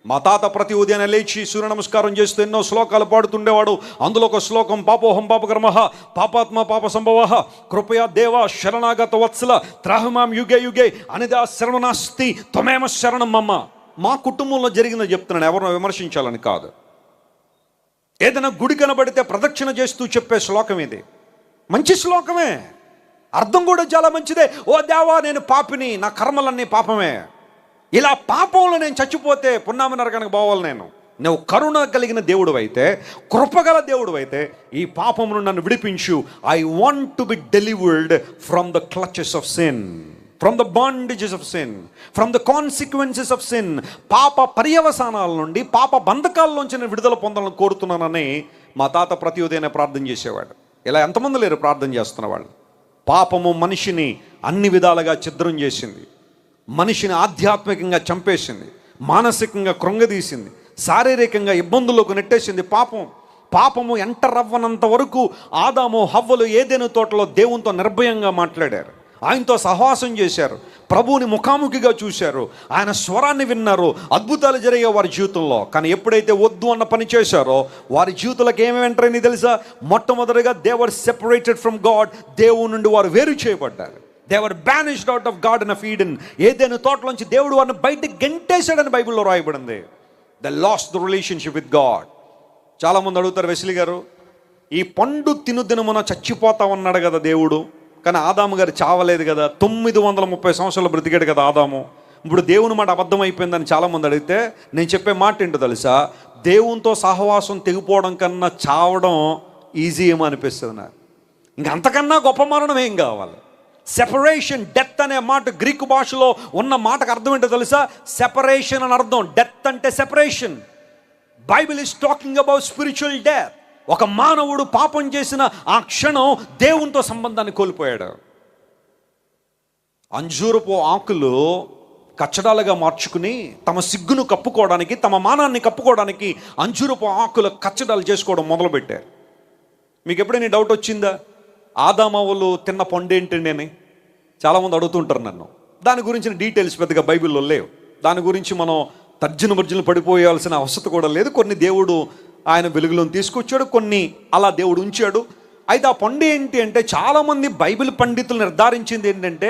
మా తాత ప్రతి ఉదయాన్నే లేచి సూర్య నమస్కారం చేస్తూ ఎన్నో శ్లోకాలు పాడుతుండేవాడు. అందులో ఒక శ్లోకం, పాపోహం పాపకర్మ పాపాత్మ పాప సంభవ కృపయా దేవ శరణాగత వత్సల త్రాహమాం యుగే యుగే అనిదా శరణనాస్తి త్వమేమ శరణం మమ్మ. మా కుటుంబంలో జరిగిందని చెప్తున్నాను, ఎవరినో విమర్శించాలని కాదు. ఏదైనా గుడి కనబడితే ప్రదక్షిణ చేస్తూ చెప్పే శ్లోకం ఇది. మంచి శ్లోకమే, అర్థం కూడా చాలా మంచిదే. ఓ దేవా నేను పాపిని, నా కర్మలన్నీ పాపమే, ఇలా పాపంలో నేను చచ్చిపోతే పున్నామ నరకానికి పోవాలి. నువ్వు కరుణ కలిగిన దేవుడు అయితే, కృపగల దేవుడు అయితే ఈ పాపమును నన్ను విడిపించు. I want to be delivered from the clutches of sin, from the bondages of sin, from the consequences of sin. పాప పర్యవసానాల నుండి, పాప బంధకాల్లోంచి నేను విడుదల పొందాలని కోరుతున్నానని మా తాత ప్రతి ఉదయాన్నే ప్రార్థన చేసేవాడు. ఇలా ఎంతమంది లేరు ప్రార్థన చేస్తున్న వాళ్ళు? పాపము మనిషిని అన్ని విధాలుగా ఛిద్రం చేసింది, మనిషిని ఆధ్యాత్మికంగా చంపేసింది, మానసికంగా కృంగదీసింది, శారీరకంగా ఇబ్బందుల్లోకి నెట్టేసింది. పాపము ఎంటరవ్వనంత వరకు ఆదాము హవ్వలు ఏదెను తోటలో దేవునితో నిర్భయంగా మాట్లాడారు, ఆయనతో సహవాసం చేశారు, ప్రభువుని ముఖాముఖిగా చూశారు, ఆయన స్వరాన్ని విన్నారు, అద్భుతాలు జరిగాయి వారి జీవితంలో. కానీ ఎప్పుడైతే వద్దు అన్న పని చేశారో వారి జీవితంలోకి ఏమేమి ఎంటరైంది తెలుసా? మొట్టమొదటిగా they were separated from God, దేవుని నుండి వారు వేరు చేయబడ్డారు. They were banished out of Garden of Eden. ఏదైనా తోటలోంచి దేవుడు వారిని బయటకు గెంటేశాడని బైబిల్లో రాయబడింది. They lost the relationship with God. చాలామంది అడుగుతారు, వెస్లీ గారు ఈ పండు తినుదినమున చచ్చిపోతామన్నాడు కదా దేవుడు, కానీ ఆదాము గారు చావలేదు కదా, 930 సంవత్సరాలు బ్రతికాడు కదా ఆదాము, ఇప్పుడు దేవుని మాట అబద్ధం అయిపోయిందని చాలామంది అడిగితే నేను చెప్పే మాట ఏంటో తెలుసా? దేవునితో సహవాసం తెగిపోవడం కన్నా చావడం ఈజీ ఏమో అనిపిస్తుంది నాకు. ఇంకంతకన్నా గొప్ప మరణం ఏం కావాలి? సెపరేషన్, డెత్ అనే మాట గ్రీకు భాషలో ఉన్న మాటకు అర్థం ఏంటో తెలుసా? సెపరేషన్ అని అర్థం. డెత్ అంటే separation. Bible is talking about spiritual death. ఒక మానవుడు పాపం చేసిన ఆ క్షణం దేవునితో సంబంధాన్ని కోల్పోయాడు. అంజూరపు ఆకులు కచ్చడాలుగా మార్చుకుని తమ సిగ్గును కప్పుకోవడానికి, తమ మానాన్ని కప్పుకోవడానికి అంజూరపు ఆకులు కచ్చడాలు చేసుకోవడం మొదలుపెట్టారు. మీకు ఎప్పుడైనా డౌట్ వచ్చిందా? ఆదామవ్వలు తిన్న పండు ఏంటండి అని చాలామంది అడుగుతుంటారు నన్ను. దాని గురించిన డీటెయిల్స్ పెద్దగా బైబిల్లో లేవు. దాని గురించి మనం తర్జన పడిపోయాల్సిన అవసరం కూడా లేదు. కొన్ని దేవుడు ఆయన వెలుగులోని తీసుకొచ్చాడు, కొన్ని అలా దేవుడు ఉంచాడు. అయితే ఆ పండు ఏంటి అంటే, చాలామంది బైబిల్ పండితులు నిర్ధారించింది ఏంటంటే,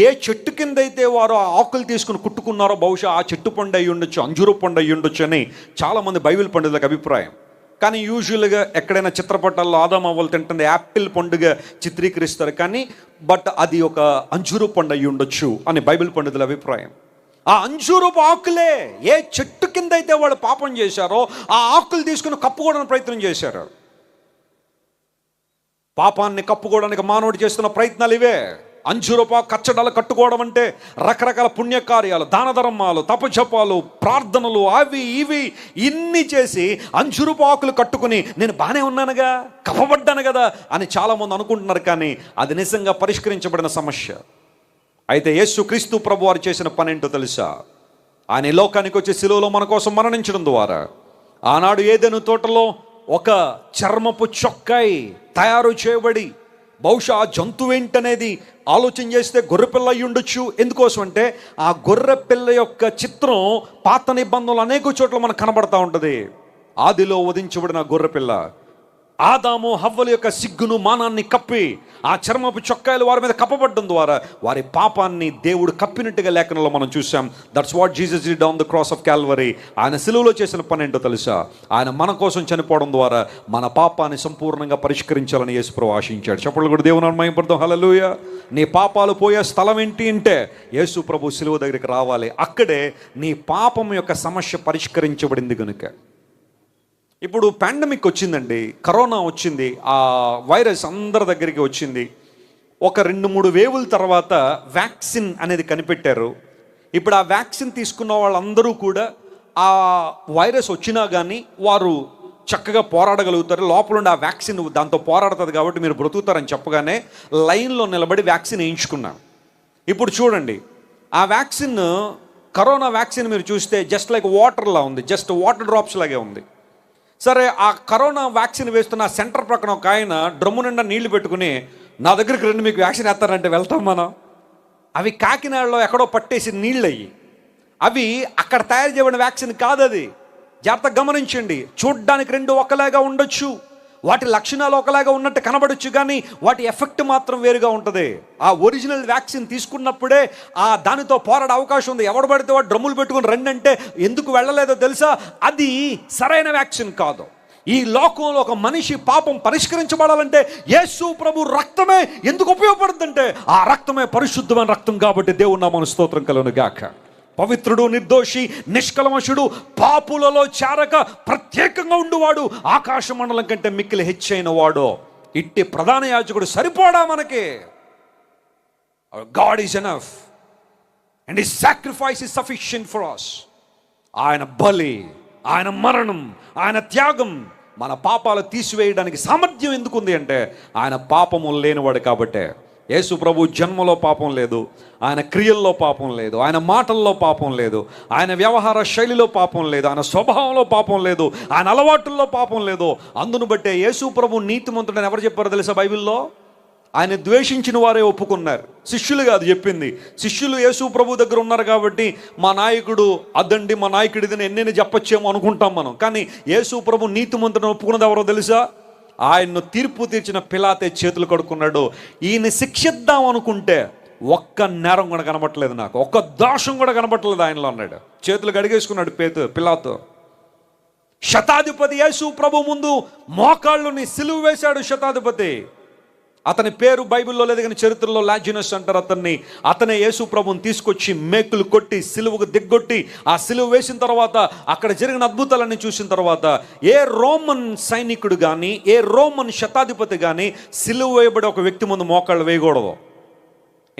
ఏ చెట్టు కింద అయితే వారు ఆ ఆకులు తీసుకుని కుట్టుకున్నారో బహుశా ఆ చెట్టు పండు అయ్యి ఉండొచ్చు, అంజూరు పండు అయ్యి ఉండొచ్చు అని చాలామంది బైబిల్ పండితులకు అభిప్రాయం. కానీ యూజువల్గా ఎక్కడైనా చిత్రపటాల్లో ఆదామవ్వలు తింటుంది యాపిల్ పండుగ చిత్రీకరిస్తారు, కానీ అది ఒక అంజూరు పండు అయ్యి ఉండొచ్చు అని బైబిల్ పండితుల అభిప్రాయం. ఆ అంజూరపు ఆకులే ఏ చెట్టు కింద అయితే వాళ్ళు పాపం చేశారో ఆ ఆకులు తీసుకుని కప్పుకోవడానికి ప్రయత్నం చేశారు. పాపాన్ని కప్పుకోవడానికి మానవుడు చేస్తున్న ప్రయత్నాలు ఇవే. అంజూరపు కచ్చడాలు కట్టుకోవడం అంటే రకరకాల పుణ్యకార్యాలు, దాన ధర్మాలు, తపజపాలు, ప్రార్థనలు, అవి ఇవి ఇన్ని చేసి అంజూరపు ఆకులు కట్టుకుని నేను బాగానే ఉన్నానుగా, కప్పబడ్డాను కదా అని చాలామంది అనుకుంటున్నారు. కానీ అది నిజంగా పరిష్కరించబడిన సమస్య. అయితే యేసు క్రీస్తు ప్రభు వారు చేసిన పని ఏంటో తెలుసా? ఆయన ఈ లోకానికి వచ్చి శిలువలో మన కోసం మరణించడం ద్వారా ఆనాడు ఏదెను తోటలో ఒక చర్మపు చొక్కాయి తయారు చేయబడి, బహుశా ఆ జంతువు ఏంటనేది ఆలోచన చేస్తే గొర్రెపిల్ల అయి ఉండొచ్చు. ఎందుకోసం అంటే ఆ గొర్రెపిల్ల యొక్క చిత్రం పాత నిబంధనలు అనేక చోట్ల మనకు కనబడతా ఉంటుంది. ఆదిలో వధించబడిన గొర్రెపిల్ల ఆదాము హవ్వల యొక్క సిగ్గును మానాన్ని కప్పి ఆ చర్మపు చొక్కాయలు వారి మీద కప్పబడడం ద్వారా వారి పాపాన్ని దేవుడు కప్పినట్టుగా లేఖనంలో మనం చూసాం. That's what Jesus did on the cross of Calvary. ఆయన సిలువలో చేసిన పని ఏంటో తెలుసా? ఆయన మన కోసం చనిపోవడం ద్వారా మన పాపాన్ని సంపూర్ణంగా పరిష్కరించాలని యేసుప్రభువు ఆశించాడు. చెప్పండి కూడా దేవుని మహిమపడతాం. హల్లెలూయా. నీ పాపాలు పోయే స్థలం ఏంటి అంటే యేసుప్రభు సిలువ దగ్గరికి రావాలి. అక్కడే నీ పాపం యొక్క సమస్య పరిష్కరించబడింది కనుక. ఇప్పుడు పాండమిక్ వచ్చిందండి, కరోనా వచ్చింది, ఆ వైరస్ అందరి దగ్గరికి వచ్చింది. ఒక 2-3 వేవుల తర్వాత వ్యాక్సిన్ అనేది కనిపెట్టారు. ఇప్పుడు ఆ వ్యాక్సిన్ తీసుకున్న వాళ్ళందరూ కూడా ఆ వైరస్ వచ్చినా కానీ వారు చక్కగా పోరాడగలుగుతారు. లోపల ఉండి ఆ వ్యాక్సిన్ దాంతో పోరాడుతుంది కాబట్టి మీరు బ్రతుకుతారని చెప్పగానే లైన్లో నిలబడి వ్యాక్సిన్ వేయించుకున్నాను. ఇప్పుడు చూడండి, ఆ వ్యాక్సిన్, కరోనా వ్యాక్సిన్ మీరు చూస్తే జస్ట్ లైక్ వాటర్లా ఉంది, జస్ట్ వాటర్ డ్రాప్స్ లాగే ఉంది. సరే, ఆ కరోనా వ్యాక్సిన్ వేస్తున్న సెంటర్ ప్రక్కన ఒక ఆయన డ్రమ్ము నిండా నీళ్లు పెట్టుకుని నా దగ్గరికి రండి మీకు వ్యాక్సిన్ వేస్తారంటే వెళ్తాం మనం. అవి కాకినాడలో ఎక్కడో పట్టేసి నీళ్ళు అయ్యి, అవి అక్కడ తయారు చేయబడిన వ్యాక్సిన్ కాదు. అది జాగ్రత్తగా గమనించండి. చూడ్డానికి రెండు ఒకలాగా ఉండొచ్చు, వాటి లక్షణాలు ఒకలాగా ఉన్నట్టు కనబడొచ్చు, కానీ వాటి ఎఫెక్ట్ మాత్రం వేరుగా ఉంటుంది. ఆ ఒరిజినల్ వ్యాక్సిన్ తీసుకున్నప్పుడే ఆ దానితో పోరాడే అవకాశం ఉంది. ఎవడు పడితే వాడు డ్రమ్ములు పెట్టుకుని రండి అంటే ఎందుకు వెళ్ళలేదో తెలుసా? అది సరైన వ్యాక్సిన్ కాదు. ఈ లోకంలో ఒక మనిషి పాపం పరిష్కరించబడాలంటే యేసు ప్రభు రక్తమే ఎందుకు ఉపయోగపడుతుందంటే ఆ రక్తమే పరిశుద్ధమైన రక్తం కాబట్టి దేవుని నామమున స్తోత్రం కలుగును గాక. పవిత్రుడు, నిర్దోషి, నిష్కల్మషుడు, పాపులలో చేరక ప్రత్యేకంగా ఉండువాడు, ఆకాశ మండలం కంటే మిక్కిలి హెచ్చైన వాడు, ఇట్టి ప్రధాన యాజకుడు సరిపోడా మనకి? God is enough and his sacrifice is sufficient for us. ఆయన బలి, ఆయన మరణం, ఆయన త్యాగం మన పాపాలు తీసివేయడానికి సామర్థ్యం ఎందుకుంది అంటే ఆయన పాపము లేనివాడు కాబట్టే. యేసు ప్రభు జన్మలో పాపం లేదు, ఆయన క్రియల్లో పాపం లేదు, ఆయన మాటల్లో పాపం లేదు, ఆయన వ్యవహార శైలిలో పాపం లేదు, ఆయన స్వభావంలో పాపం లేదు, ఆయన అలవాటుల్లో పాపం లేదు. అందును బట్టే యేసు ప్రభు నీతిమంతుడని ఎవరు చెప్పారో తెలుసా బైబిల్లో? ఆయన ద్వేషించిన వారే ఒప్పుకున్నారు, శిష్యులు కాదు చెప్పింది. శిష్యులు యేసు ప్రభు దగ్గర ఉన్నారు కాబట్టి మా నాయకుడు అదండి, మా నాయకుడు ఇదని ఎన్నెన్ని చెప్పచ్చేమో అనుకుంటాం మనం. కానీ యేసు ప్రభు నీతిమంతుడని ఒప్పుకున్నది ఎవరో తెలుసా? ఆయన్ను తీర్పు తీర్చిన పిలాతే చేతులు కడుక్కున్నాడు. ఈయన శిక్షిద్దాం అనుకుంటే ఒక్క నేరం కూడా కనబట్టలేదు, నాకు ఒక్క దోషం కూడా కనబట్టలేదు ఆయనలో అన్నాడు. చేతులు కడిగేసుకున్నాడు పిలాతు. శతాధిపతి యేసు ప్రభు ముందు మోకాళ్ళుని సిలువ వేశాడు శతాధిపతి. అతని పేరు బైబిల్లో లేదు కానీ చరిత్రలో లాజినస్ అంటారు అతన్ని. అతనే యేసు ప్రభుని తీసుకొచ్చి మేకులు కొట్టి సిలువకు దిగ్గొట్టి ఆ సిలువ వేసిన తర్వాత అక్కడ జరిగిన అద్భుతాలన్నీ చూసిన తర్వాత ఏ రోమన్ సైనికుడు కానీ ఏ రోమన్ శతాధిపతి కానీ సిలువ వేయబడి ఒక వ్యక్తి ముందు మోకాళ్ళు వేయకూడదు.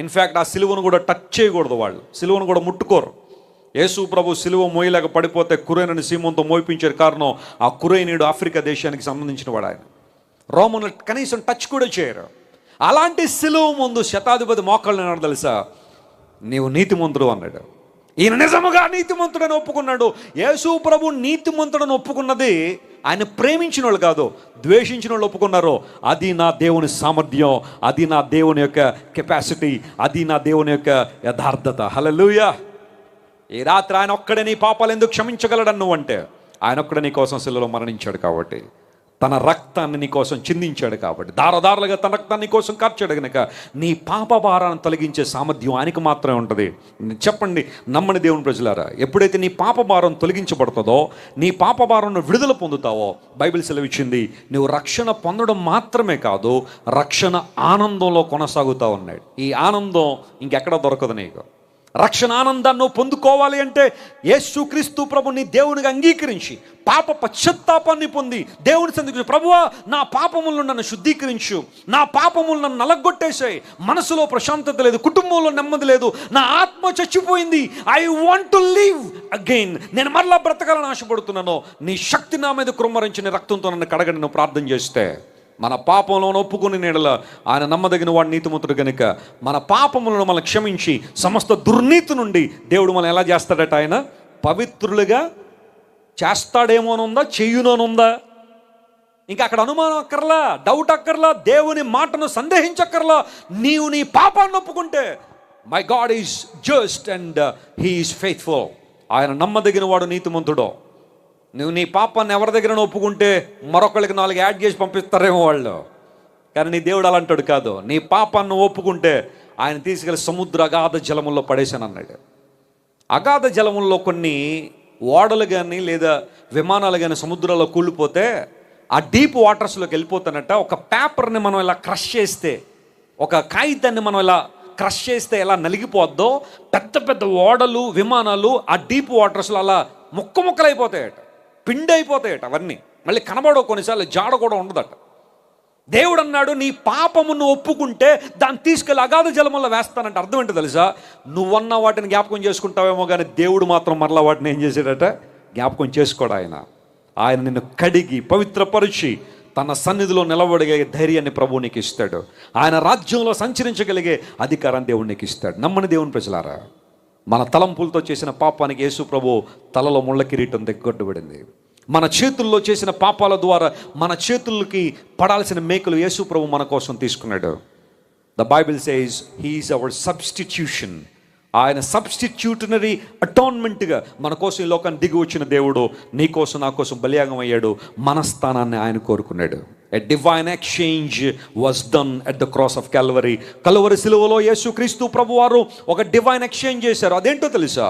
ఇన్ఫ్యాక్ట్ ఆ సిలువను కూడా టచ్ చేయకూడదు, వాళ్ళు సిలువను కూడా ముట్టుకోరు. యేసు ప్రభు సిలువ మోయలేక పడిపోతే కురైనని సీమోన్తో మోయిపించే కారణం ఆ కురైనీడు ఆఫ్రికా దేశానికి సంబంధించిన వాడు. ఆయన రోమన్లు కనీసం టచ్ కూడా చేయరు. అలాంటి సిలువ ముందు శతాధిపతి మోకాళ్ళు అన్నాడు తెలుసా, నీవు నీతిమంతుడు అన్నాడు. ఈయన నిజముగా నీతిమంతుడని ఒప్పుకున్నాడు. యేసు ప్రభు నీతిమంతుడని ఒప్పుకున్నది ఆయన ప్రేమించిన వాళ్ళు కాదు, ద్వేషించిన వాళ్ళు ఒప్పుకున్నారు. అది నా దేవుని సామర్థ్యం, అది నా దేవుని యొక్క కెపాసిటీ, అది నా దేవుని యొక్క యథార్థత. హల్లెలూయా. ఈ రాత్రి ఆయన ఒక్కడే నీ పాపాలు ఎందుకు క్షమించగలడని నువ్వు అంటే, ఆయన ఒక్కడే నీ కోసం శిలువలో మరణించాడు కాబట్టి, తన రక్తాన్ని నీ కోసం చిందించాడు కాబట్టి, దారదారులుగా తన రక్తాన్ని నీ కోసం కార్చాడు కనుక నీ పాప భారాన్ని తొలగించే సామర్థ్యం ఆయనకు మాత్రమే ఉంటుంది. చెప్పండి నమ్మని దేవుని ప్రజలారా, ఎప్పుడైతే నీ పాప భారం తొలగించబడుతుందో, నీ పాప భారంను విడుదల పొందుతావో, బైబిల్ సెలవిచ్చింది నువ్వు రక్షణ పొందడం మాత్రమే కాదు, రక్షణ ఆనందంలో కొనసాగుతా ఉన్నాడు. ఈ ఆనందం ఇంకెక్కడ దొరకదు నీకు. రక్షణ ఆనందాన్ని పొందుకోవాలి అంటే యేసుక్రీస్తు ప్రభుని దేవునిగా అంగీకరించి పాప పశ్చాత్తాపాన్ని పొంది దేవుని సన్నిధికి, ప్రభువా నా పాపములను నన్ను శుద్ధీకరించు, నా పపాములను నన్ను నలగొట్టేసాయి, మనసులో ప్రశాంతత లేదు, కుటుంబంలో నెమ్మది లేదు, నా ఆత్మ చచ్చిపోయింది, I want to live again, నేను మరలా బ్రతకాలని ఆశపడుతున్నాను, నీ శక్తి నా మీద కుమ్మరించి నీ రక్తంతో నన్ను కడగని నువ్వు ప్రార్థన చేస్తే, మన పాపంలో ఒప్పుకుని నీడల ఆయన నమ్మదగిన వాడు నీతిమంతుడు కనుక మన పాపములను మనం క్షమించి సమస్త దుర్నీతి నుండి దేవుడు మనం ఎలా చేస్తాడట, ఆయన పవిత్రులుగా చేస్తాడేమోనుందా, చెయ్యునోనుందా? ఇంకా అక్కడ అనుమానం అక్కర్లా, డౌట్ అక్కర్లా, దేవుని మాటను సందేహించక్కర్లా. నీవు నీ పాపాన్ని ఒప్పుకుంటే my God is just and he is faithful. ఆయన నమ్మదగిన వాడు నీతిమంతుడు. నువ్వు నీ పాపాన్ని ఎవరి దగ్గర ఒప్పుకుంటే మరొకరికి 4 యాడ్ చేసి పంపిస్తారేమో వాళ్ళు, కానీ నీ దేవుడు అలాంటాడు కాదు. నీ పాపాన్ని ఒప్పుకుంటే ఆయన తీసుకెళ్ళి సముద్ర అగాధ జలముల్లో పడేశాను అన్నాడు. అగాధ జలముల్లో కొన్ని ఓడలు కానీ లేదా విమానాలు కానీ సముద్రంలో కూలిపోతే ఆ డీప్ వాటర్స్లోకి వెళ్ళిపోతానట. ఒక పేపర్ని మనం ఇలా క్రష్ చేస్తే, ఒక కాగితాన్ని మనం ఇలా క్రష్ చేస్తే ఎలా నలిగిపోద్దో, పెద్ద పెద్ద ఓడలు విమానాలు ఆ డీప్ వాటర్స్లో అలా ముక్కలైపోతాయట, పిండి అయిపోతాయట. అవన్నీ మళ్ళీ కనబడవు, కొన్నిసార్లు జాడ కూడా ఉండదట. దేవుడు అన్నాడు నీ పాపమును ఒప్పుకుంటే దాన్ని తీసుకెళ్ళి అగాధ జలముల్లో వేస్తానంటే అర్థం ఏంటో తెలుసా, నువ్వన్న వాటిని జ్ఞాపకం చేసుకుంటావేమో కానీ దేవుడు మాత్రం మరలా వాటిని ఏం చేశాడట, జ్ఞాపకం చేసుకోడు. ఆయన నిన్ను కడిగి పవిత్రపరిచి తన సన్నిధిలో నిలబడిగే ధైర్యాన్ని ప్రభువు నీకు ఇస్తాడు. ఆయన రాజ్యంలో సంచరించగలిగే అధికారాన్ని దేవుడు నీకు ఇస్తాడు. నమ్మని దేవుని ప్రజలారా, మన తలంపులతో చేసిన పాపానికి యేసు ప్రభు తలలో ముళ్ళ కిరీటం దగ్గొట్టబడింది. మన చేతుల్లో చేసిన పాపాల ద్వారా మన చేతులకి పడాల్సిన మేకులు యేసు ప్రభు మన కోసం తీసుకున్నాడు. The Bible says he is our substitution. ఆయన సబ్స్టిట్యూటనరీ అటాన్మెంట్గా మన కోసం ఈ లోకాన్ని దిగి వచ్చిన దేవుడు నీ కోసం నా కోసం బలియాగం అయ్యాడు. మన స్థానాన్ని ఆయన కోరుకున్నాడు. A divine exchange was done at the cross of Calvary. Calvary సిలువలో యేసుక్రీస్తు ప్రభు వారు ఒక డివైన్ ఎక్స్చేంజ్ చేశారు. అదేంటో తెలుసా,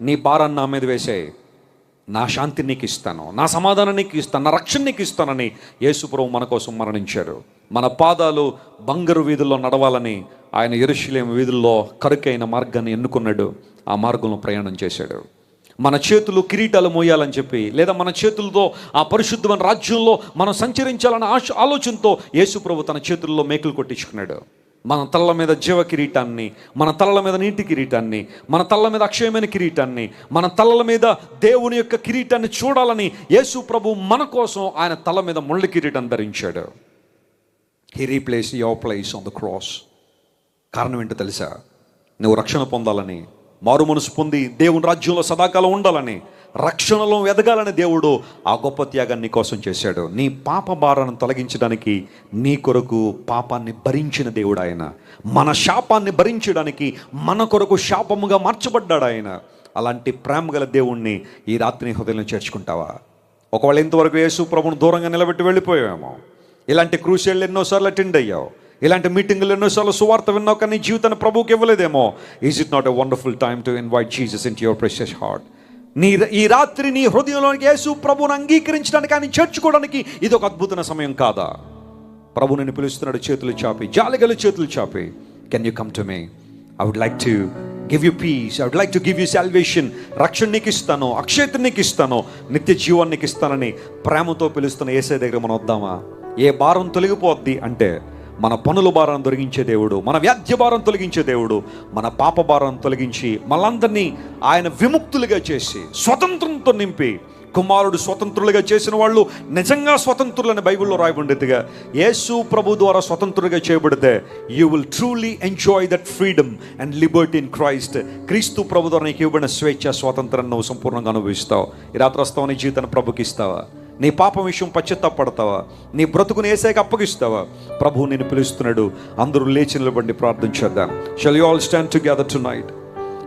నీ భారాన్ని నా మీద వేసాయి, నా శాంతిని నీకు ఇస్తాను, నా సమాధానం నీకు ఇస్తాను, నా రక్షణ నీకు ఇస్తానని యేసు ప్రభు మన కోసం మరణించారు. మన పాదాలు బంగారు వీధుల్లో నడవాలని ఆయన యెరూషలేము వీధుల్లో కరుకైన మార్గాన్ని ఎన్నుకున్నాడు. ఆ మార్గంలో ప్రయాణం చేశాడు. మన చేతులు కిరీటాలు మోయాలని చెప్పి, లేదా మన చేతులతో ఆ పరిశుద్ధమైన రాజ్యంలో మనం సంచరించాలన్న ఆలోచనతో యేసు ప్రభు తన చేతుల్లో మేకులు కొట్టించుకున్నాడు. మన తలల మీద జీవ కిరీటాన్ని, మన తలల మీద నీటి కిరీటాన్ని, మన తలల మీద అక్షయమైన కిరీటాన్ని, మన తలల మీద దేవుని యొక్క కిరీటాన్ని చూడాలని యేసు ప్రభు మన కోసం ఆయన తల మీద ముళ్ళ కిరీటాన్ని ధరించాడు. He replace your place on the cross. కారణం ఏంటో తెలుసా, నువ్వు రక్షణ పొందాలని, మారు మనసు పొంది దేవుని రాజ్యంలో సదాకాలం ఉండాలని, రక్షణలో ఎదగాలని దేవుడు ఆ గొప్ప త్యాగాన్ని కోసం చేశాడు. నీ పాప భారాన్ని తొలగించడానికి నీ కొరకు పాపాన్ని భరించిన దేవుడు ఆయన. మన శాపాన్ని భరించడానికి మన కొరకు శాపముగా మార్చబడ్డాడు ఆయన. అలాంటి ప్రేమ గల దేవుణ్ణి ఈ రాత్రిని హృదయంలో చేర్చుకుంటావా? ఒకవేళ ఇంతవరకు యేసు ప్రభువును దూరంగా నిలబెట్టి వెళ్ళిపోయావేమో, ఇలాంటి క్రూషియల్ ఎన్నోసార్లు అటెండ్ అయ్యావు, ఇలాంటి మీటింగులు ఎన్నోసార్లు సువార్త విన్నావు, కానీ జీవితాన్ని ప్రభువుకి ఇవ్వలేదేమో. Is it not a wonderful time to invite Jesus into your precious heart? ఈ రాత్రి నీ హృదయంలోనికి యేసు ప్రభువును అంగీకరించడానికి, ఆయన చేర్చుకోవడానికి ఇది ఒక అద్భుతమైన సమయం కాదా? ప్రభు నిన్ను పిలుస్తున్నాడు, చేతులు చాపి, జాలిగల చేతులు చాపి. Can you come to me? I would like to give you peace, I would like to give you salvation. రక్షణ నీకు ఇస్తాను, అక్షయత నీకు ఇస్తాను, నిత్య జీవాన్ని నీకు ఇస్తానని ప్రేమతో పిలుస్తున్న యేసయ్య దగ్గర మనం వద్దామా? ఏ భారం తొలగిపోద్ది అంటే మన పనుల భారాన్ని తొలగించే దేవుడు, మన వ్యాధ్య భారం తొలగించే దేవుడు, మన పాప భారాన్ని తొలగించి మనందరినీ ఆయన విముక్తులుగా చేసి స్వతంత్రంతో నింపి, కుమారుడు స్వతంత్రులుగా చేసిన వాళ్ళు నిజంగా స్వతంత్రులని బైబిల్లో రాయబడినట్టుగా యేసు ప్రభు ద్వారా స్వతంత్రులుగా చేయబడితే you will truly enjoy that freedom and Liberty in Christ. క్రీస్తు ప్రభు ద్వారా నీకు ఇవ్వబడిన స్వేచ్ఛ, స్వాతంత్రాన్ని నువ్వు సంపూర్ణంగా అనుభవిస్తావు. ఈ రాత్రి వస్తావు, నీ జీవితాన్ని ప్రభుకి ఇస్తావా? నీ పాపం విషయం పశ్చాత్తాపడతావా? నీ బ్రతుకుని యేసయ్యకి అప్పగిస్తావా? ప్రభువు నిన్ను పిలుస్తున్నాడు. అందరూ లేచి నిలబడి ప్రార్థన చేద్దాం. Shall you all stand together tonight?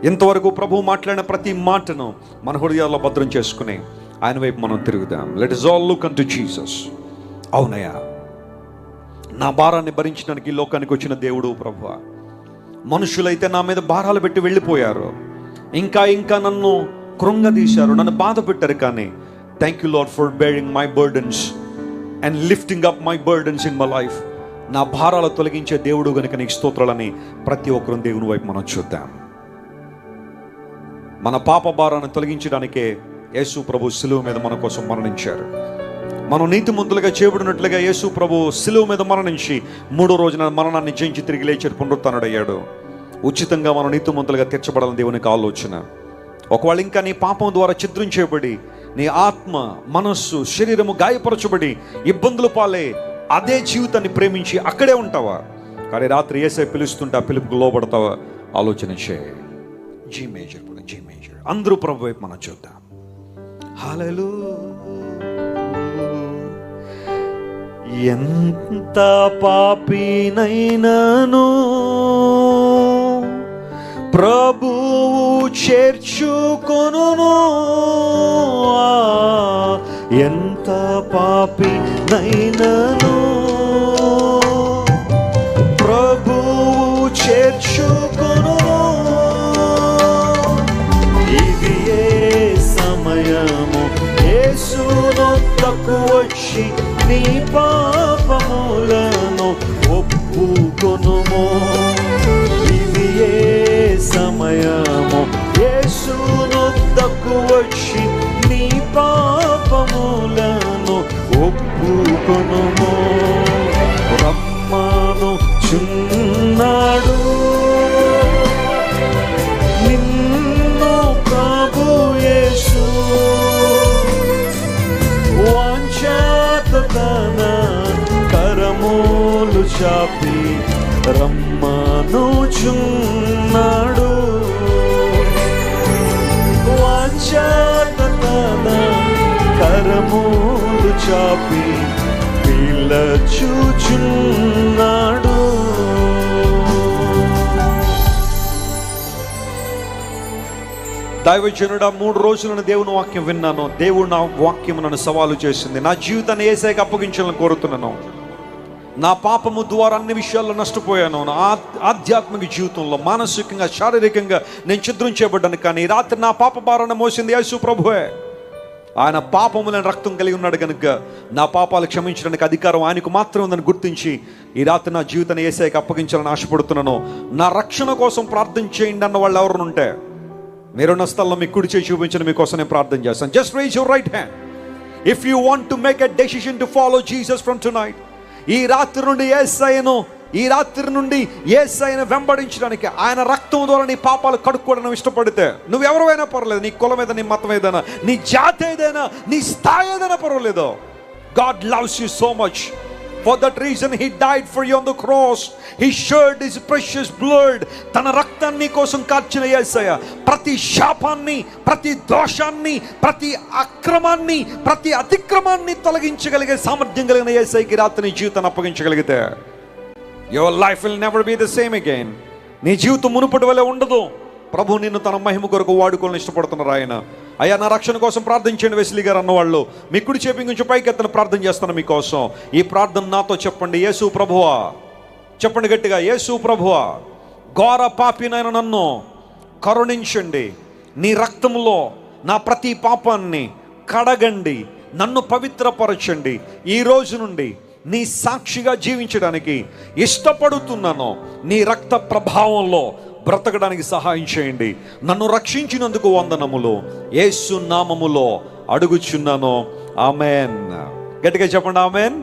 ఇంతవరకు ప్రభువు మాట్లాడిన ప్రతి మాటను మన హృదయాల్లో భద్రం చేసుకుని ఆయన వైపు మనం తిరుగుదాం. Let us all look unto Jesus. అవునయ్యా, నా భారాన్ని భరించడానికి ఈ లోకానికి వచ్చిన దేవుడు ప్రభువా. మనుషులైతే నా మీద భారాలు పెట్టి వెళ్ళిపోయారు, ఇంకా ఇంకా నన్ను కృంగదీశారు, నన్ను బాధ పెట్టారు. కానీ thank you lord for bearing my burdens and lifting up my burdens in my life. నా భారాలు తొలగించే దేవుడు గనుక నీకు స్తోత్రాలని ప్రతి ఒక్కరు దేవుని వైపు మనం చూద్దాం. మన పాప భారాన్ని తొలగించడానికే యేసు ప్రభు సిలువ మీద మన కోసం మరణించారు. మనం నీతిమంతులుగా చేయబడినట్లుగా యేసు ప్రభు సిలువ మీద మరణించి 3వ రోజున మరణాన్ని జయించి తిరిగి లేచి పునరుత్థానుడయ్యాడు. ఉచితంగా మనం నీతిమంతులుగా తీర్చబడాలని దేవునికి ఆలోచన. ఒకవేళ ఇంకా నీ పాపం ద్వారా ఛిద్రం చేయబడి నీ ఆత్మ, మనస్సు, శరీరము గాయపరచబడి ఇబ్బందులు పాలే అదే జీవితాన్ని ప్రేమించి అక్కడే ఉంటావా? కానీ రాత్రి యేసయ్య పిలుస్తుంటే ఆ పిలుపుకు లోబడతావా? ఆలోచన చేయి. G major, G major. అందరూ ప్రభు వైపు మనం చూద్దాం. హల్లెలూయా. ఎంత పాపినైనను ప్రభువు చేర్చుకొనును. ఎంత పాపినైనను ప్రభువు చేర్చుకొనును. ఇది ఏ సమయము యేసునొద్దకు వచ్చి నీ పాపములను ఒప్పుకొనుము. ఇది ఏ సమయము యేసునొద్దకు వచ్చి నీ పాపములను ఒప్పుకొనుము. రమ్మను చున్నాడు నిన్ను ప్రభు యేసు. వాంఛాతన కరములు చాపి రమ్మను చున్నాడు. వాంఛాతన కరములు చాపి పిలచుచున్నాడు. దైవజనుడా, 3 రోజులను దేవుని వాక్యం విన్నాను. దేవుడు నా వాక్యం నన్ను సవాలు చేసింది. నా జీవితాన్ని యేసయ్యకి అప్పగించాలని కోరుతున్నాను. నా పాపము ద్వారా అన్ని విషయాల్లో నష్టపోయాను. నా ఆధ్యాత్మిక జీవితంలో, మానసికంగా, శారీరకంగా నేను ఛిద్రం చేయబడ్డాను. కానీ రాత్రి నా పాప భారాన్ని మోసింది యేసు ప్రభువే. ఆయన పాపములను రక్తం కలిగి ఉన్నాడు కనుక నా పాపాలు క్షమించడానికి అధికారం ఆయనకు మాత్రం ఉందని గుర్తించి ఈ రాత్రి నా జీవితాన్ని యేసయ్యకి అప్పగించాలని ఆశపడుతున్నాను. నా రక్షణ కోసం ప్రార్థన చేయండి అన్న వాళ్ళు ఎవరు ఉంటే మీరున్న స్థలంలో మీ కుడి చేయి చూపించండి. మీకోసం నేను ప్రార్థన చేస్తాను. Just rise your right hand if you want to make a decision to follow Jesus from tonight. ఈ రాత్రి నుండి యేసయ్యను వెంబడించడానికి, ఆయన రక్తం ద్వారా నీ పాపాలు కడుక్కోవడం ఇష్టపడితే, నువ్వెవరైనా పర్వాలేదు, నీ కులం ఏదైనా, నీ మతం ఏదైనా, నీ జాతి ఏదైనా, నీ స్థాయి ఏదైనా పర్వాలేదు. God loves you so much. For that reason he died for you on the cross. He shed his precious blood. తన రక్తాన్ని నీ కోసం కార్చిన యేసయ్య ప్రతి శాపాన్ని, ప్రతి దోషాన్ని, ప్రతి అక్రమాన్ని, ప్రతి అతిక్రమాన్ని తొలగించగలిగే సామర్థ్యం కలిగిన యేసయ్యకి రాత్రి నీ జీవితాన్ని అప్పగించగలిగితే your life will never be the same again. నీ జీవితం మునుపటి వలె ఉండదు. ప్రభు నిన్ను తన మహిమ కొరకు వాడుకోవాలని ఇష్టపడుతున్నారు ఆయన. అయ్యా, నా రక్షణ కోసం ప్రార్థించండి వెస్లీ గారు అన్నవాళ్ళు మీ కుడి చేపి నుంచి పైకి ఎత్తన ప్రార్థన చేస్తాను మీకోసం. ఈ ప్రార్థన నాతో చెప్పండి. యేసు ప్రభువా, చెప్పండి గట్టిగా, యేసు ప్రభువా, ఘోర పాపినైన నన్ను కరుణించండి. నీ రక్తంలో నా ప్రతి పాపాన్ని కడగండి, నన్ను పవిత్రపరచండి. ఈ రోజు నుండి నీ సాక్షిగా జీవించడానికి ఇష్టపడుతున్నాను. నీ రక్త ప్రభావంలో బ్రతకడానికి సహాయం చేయండి. నన్ను రక్షించినందుకు వందనములు. యేసు నామములో అడుగుచున్నాను. ఆమెన్. గట్టిగా చెప్పండి ఆమెన్.